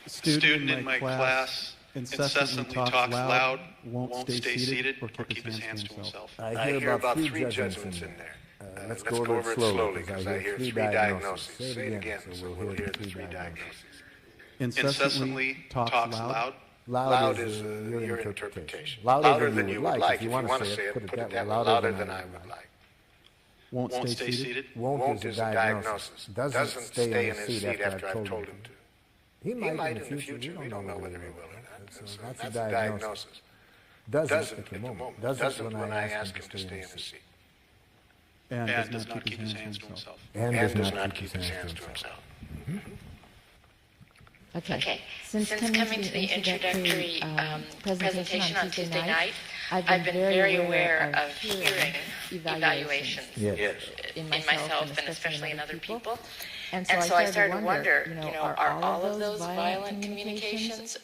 Student in my class incessantly talks loud, won't stay seated, or keep his hands to himself. I hear about 3 judgments in there. Let's go over it slowly, because I hear 3 diagnoses. Say it again, so we'll hear the 3 diagnoses. Incessantly talks loud. Loud is your interpretation. Louder than you would like. If you want to say it, put it that way. Louder than I would like. Won't stay seated. Won't is a diagnosis. Doesn't stay in his seat after I've told him to. He might in the future. We don't know whether he will or not. So that's a diagnosis. Doesn't at the moment. Doesn't when I ask him to stay in his seat. And does not keep his hands to himself. And does not keep his hands to himself. Okay. Since coming to the introductory presentation on Tuesday night, I've been very aware of hearing evaluations in myself and especially in other people. And so I started to wonder, are all of those violent communications?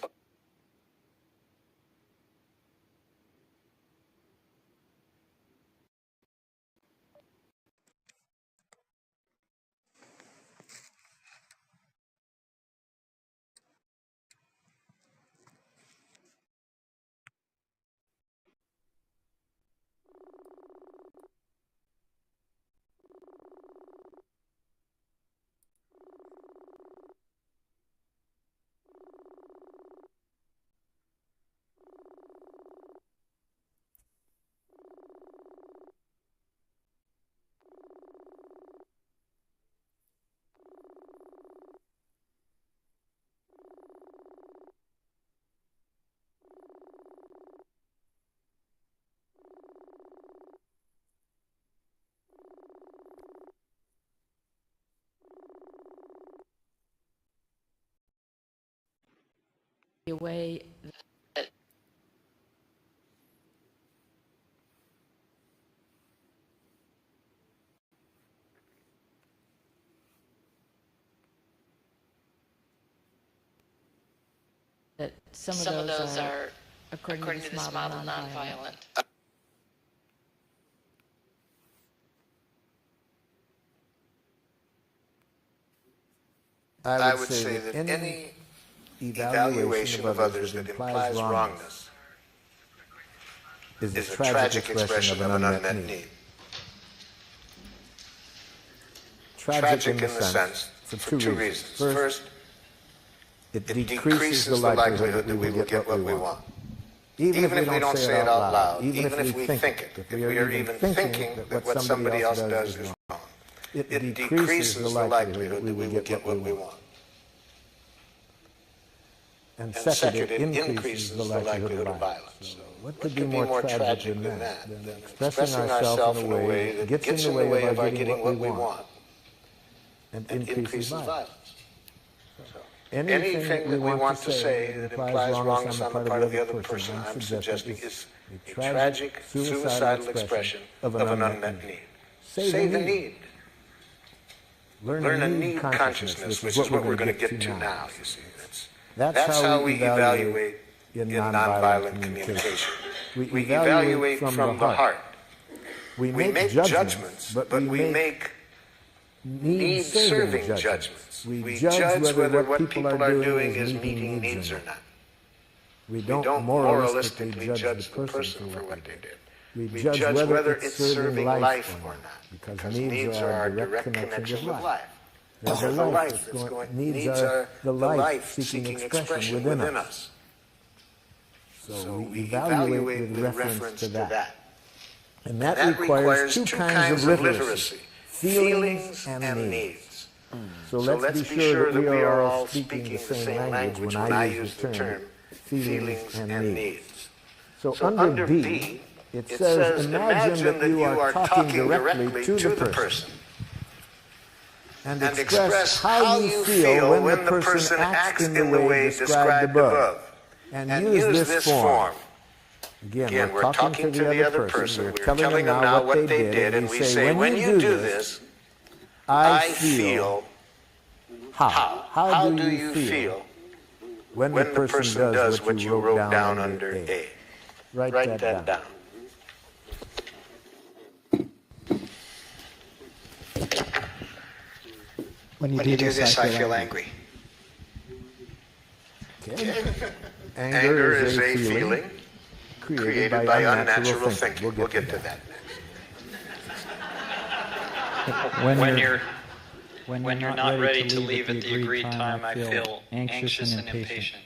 a way that some of those are, according to this model, nonviolent. I would say that any evaluation of others that implies wrongness is a tragic expression of an unmet need. Tragic in the sense, for two reasons. First, it decreases the likelihood that we will get what we want. Even if we don't say it out loud, even if we think it, if we are even thinking that what somebody else does is wrong, it decreases the likelihood that we will get what we want. And second, it increases the likelihood of violence. So what could be more tragic than that? Than expressing ourselves in a way that gets in the way of our getting what we want and increases violence. So anything that we want to say that implies wrongness on the part of the other person, I'm suggesting is a tragic, suicidal expression of an unmet need. Say the need. Learn a need consciousness, which is what we're going to get to now, you see. That's how we evaluate in nonviolent communication. We evaluate from the heart. We make judgments, but we make need-serving judgments. We judge whether what people are doing is meeting needs or not. We don't moralistically judge the person for what they did. We judge whether it's serving life or not, because needs are our direct connection with life. There's a life that's going, needs are the life-seeking expression within us. So we evaluate with reference to that. And that requires two kinds of literacy, feelings and needs. So let's be sure that we are all speaking the same language when I use the term feelings and needs. So under B, it says, imagine that you are talking directly to the person. And express how you feel when the person acts in the way described above. And use this form. Again, we're talking to the other person. We're telling them now what they did, and we say, when you do this, I feel how. How do you feel when the person does what you wrote down under A? Write that down. When you do this, I feel angry. Okay. Anger is a feeling created by unnatural thinking. We'll get to that next. When you're not ready to leave at the agreed time, I feel anxious and impatient.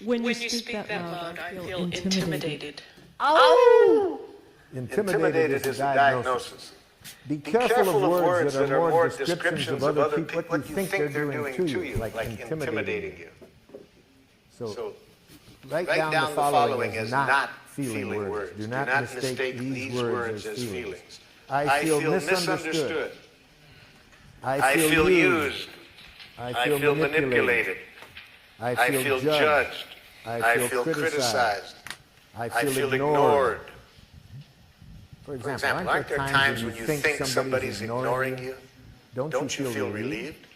When you speak that loud, I feel intimidated. Oh! Intimidated is a diagnosis. Be careful of words that are more descriptions of other people, what you think they're doing to you, like intimidating you. So write down the following as not feeling words. Do not mistake these words as feelings. I feel misunderstood. I feel used. I feel manipulated. I feel judged. I feel criticized. I feel ignored. For example, aren't there times when you think somebody's ignoring you? Don't you feel relieved?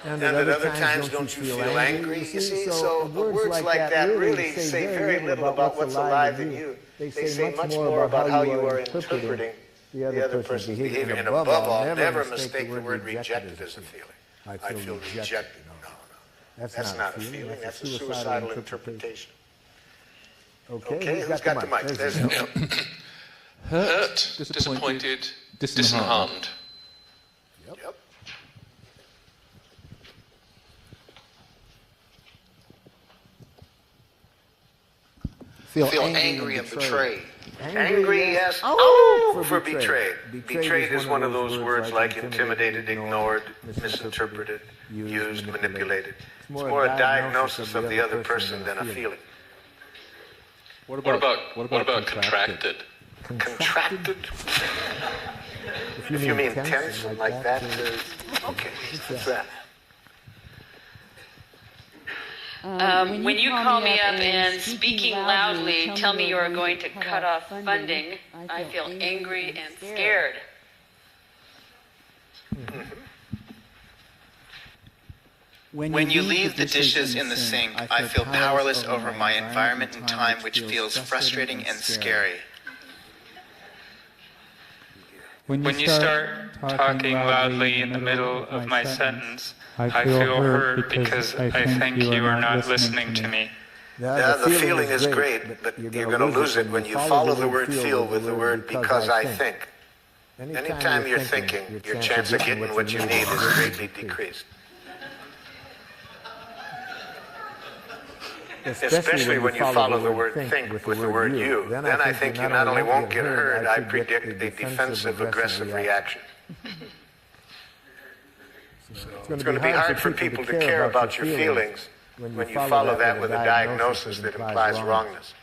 And at other times, don't you feel angry? You see, so words like that really say very little about what's alive in you. They say much more about how you are interpreting the other person's behavior. And above all, never mistake the word rejected as a feeling. I feel rejected. No. That's not a feeling. That's a suicidal interpretation. Okay, who's got the mic? There's no. Hurt, disappointed, disheartened. Yep. Feel angry and betrayed. Angry, yes. Oh, for betrayed. Betrayed is one of those words like intimidated, ignored, misinterpreted, used, manipulated. It's more a diagnosis of the other person than a feeling. What about contracted? Contracted? If you mean tense and like that, okay, what's that? When you call me up and speaking loudly tell me you are going to cut off funding, I feel angry and scared. When you leave the dishes in the sink, I feel powerless over my environment and time, which feels frustrating and scary. When you start talking loudly in the middle of my sentence, I feel hurt because I think you are not listening to me. Yeah, the feeling is great, but you're going to lose it when you follow the word feel with the word because I think. Anytime you're thinking, your chance of getting what you need is greatly decreased. Especially when you follow the word think with the word you. Then I think you not only won't get hurt, I predict a defensive, aggressive reaction. So it's going to be hard for people to care about your feelings when you follow that with a diagnosis that implies wrongness.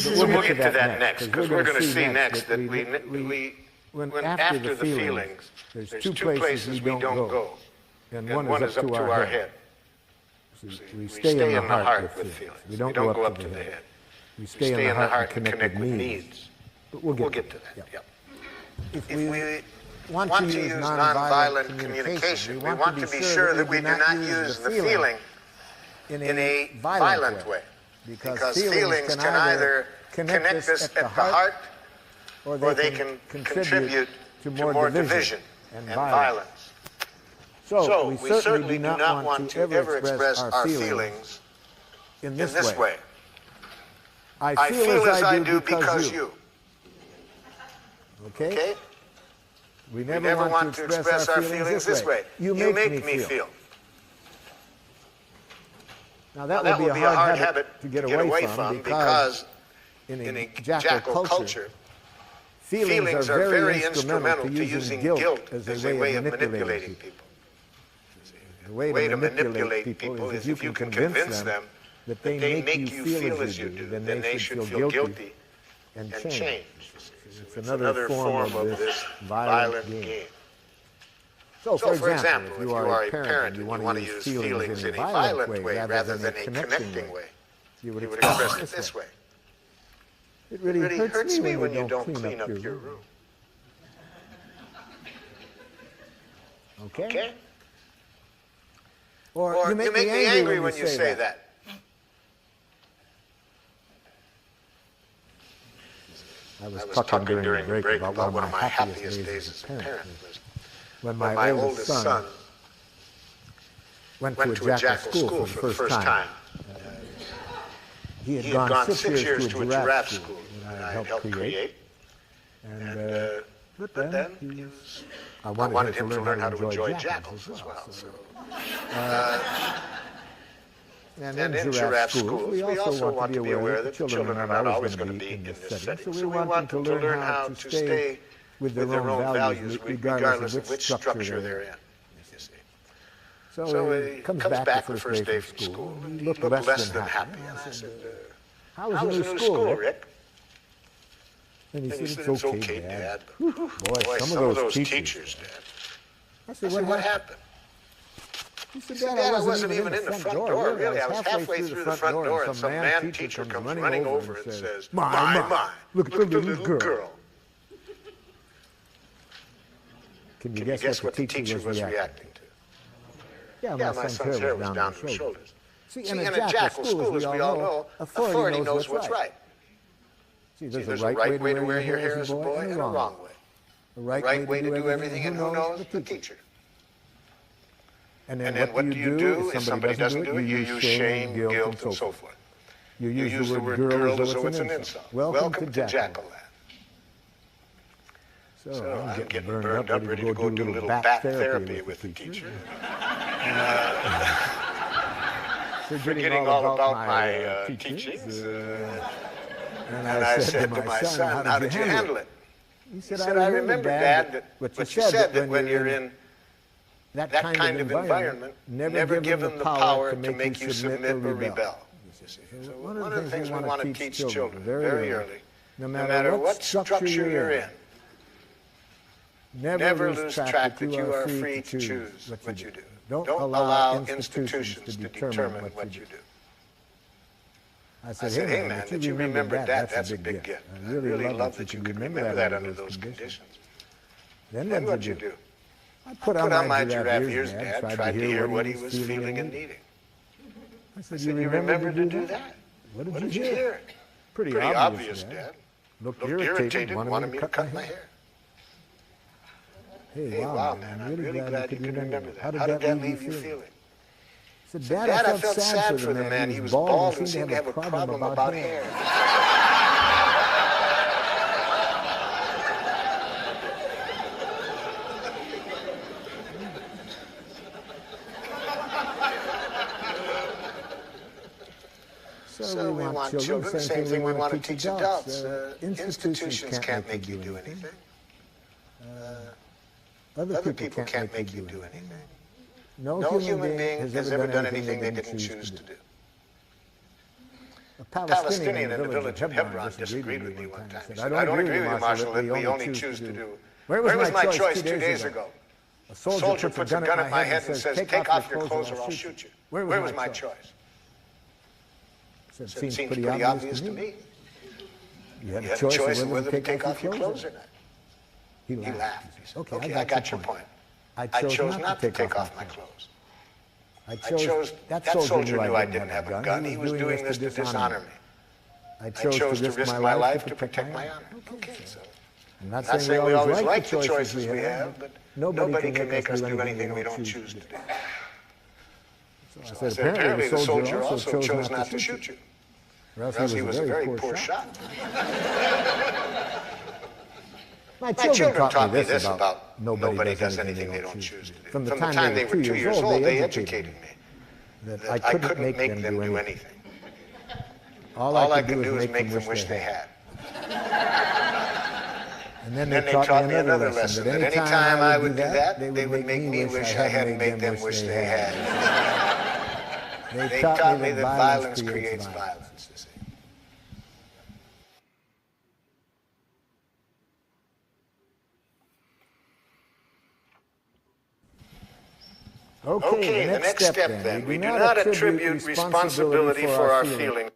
We'll get to that next, because we're going to see next that when after the feelings, there's two places we don't go, and one is up to our head. We stay in the heart with feelings. We don't go up to the head. We stay in the heart and connect with needs. But we'll get to that. Yep. If we want to use nonviolent communication, we want to be sure that we do not use the feeling in a violent way. Because feelings can either connect us at the heart or they can contribute to more division and violence. So we certainly do not want to ever express our feelings in this way. I feel as I do because you. Okay? We never want to express our feelings this way. You make me feel. Now that would be a hard habit to get away from because in a jackal culture, feelings are very instrumental to using guilt as a way of manipulating people. The way to manipulate people is if you can convince them that they make you feel as you do, then they should feel guilty and change. It's another form of this violent game. So, for example, if you are a parent and you want to use feelings in a violent way rather than a connecting way, you would express it this way. It really hurts me when you don't clean up your room. Okay? Or you make me angry when you say that. I was talking during the break about one of my happiest days as a parent was when my oldest son went to a jackal school for the first time. He had gone 6 years to a giraffe school that I helped create. But then I wanted him to learn how to enjoy jackals as well. So. And in giraffe schools, we also want to be aware that the children are not always going to be in this setting. So we want them to learn how to stay with their own values regardless of which structure they're in. You see. So he comes back the first day from school. He looked less than happy. And I said, how was the new school, Rick? And he said, it's okay, Dad. Boy, some of those teachers, Dad. I said, what happened? He said, Dad, I wasn't even in the front door, really. I was halfway through the front door, and some man teacher comes running over and says, My, look at the little girl. Can you guess what the teacher was reacting to? Yeah, my son's hair was down his shoulders. See, in a jackal school, as we all know, authority knows what's right. See, there's a right way to wear your hair as a boy and a wrong way. The right way to do everything, and who knows? The teacher. And then what do you do? If somebody doesn't do it, you use shame, guilt, and so forth. You use the word girl as though it's an insult. Welcome to Jackal Land. So I'm getting burned up, ready to go do a little back therapy with the teacher. Forgetting all about my teachings. And I said to my son, how did you handle it? He said, I remember, Dad, that what you said that when you're in that kind of environment, never give them the power to make you submit or rebel. So one of the things we want to teach children very early, no matter what structure you're in, Never lose track that you are free to choose what you do. Don't allow institutions to determine what you do. I said, hey man, that you remembered that, that's a big gift. I really love that you could remember that under those conditions. Then what'd you do? I put on my giraffe ears, Dad, tried to hear what he was feeling and needing. I said, you remembered to do that? What did you hear? Pretty obvious, Dad. Looked irritated, wanted me to cut my hair. Hey, wow, man, I'm really glad you could remember that. How did that leave you feeling? I said, Dad, I felt sad for the man. He was bald and seemed to have a problem about hair. So we want children, same thing we want to teach adults. Institutions can't make you do anything. Other people can't make you do anything. No human being has ever done anything they didn't choose to do. A Palestinian in the village of Hebron disagreed with me one time. He said, I don't agree with you, Marshal, that we only choose to do. Where was my choice 2 days ago? A soldier puts a gun at my head and says, take off your clothes or I'll shoot you. Where was my choice? It seems pretty obvious to me. You had a choice of whether to take off your clothes or not. He laughed. He said, okay, I got your point. I chose not to take off my clothes. That soldier knew I didn't have a gun. He was doing this to dishonor me. I chose to risk my life to protect my honor. Okay, so I'm not saying we always like the choices we have, but nobody can make us do anything we don't choose to do. So I said, apparently the soldier also chose not to shoot you. Or else he was a very poor shot. My children taught me this about nobody does anything they don't choose to do. From the time they were 2 years old, they educated me that I couldn't make them do anything. All I could do is make them wish they had. And then they taught me another lesson, that any time I would do that, they would make me wish I hadn't made them wish they had. They taught me that violence creates violence, you see. Okay, the next step then. We do not attribute responsibility for our feelings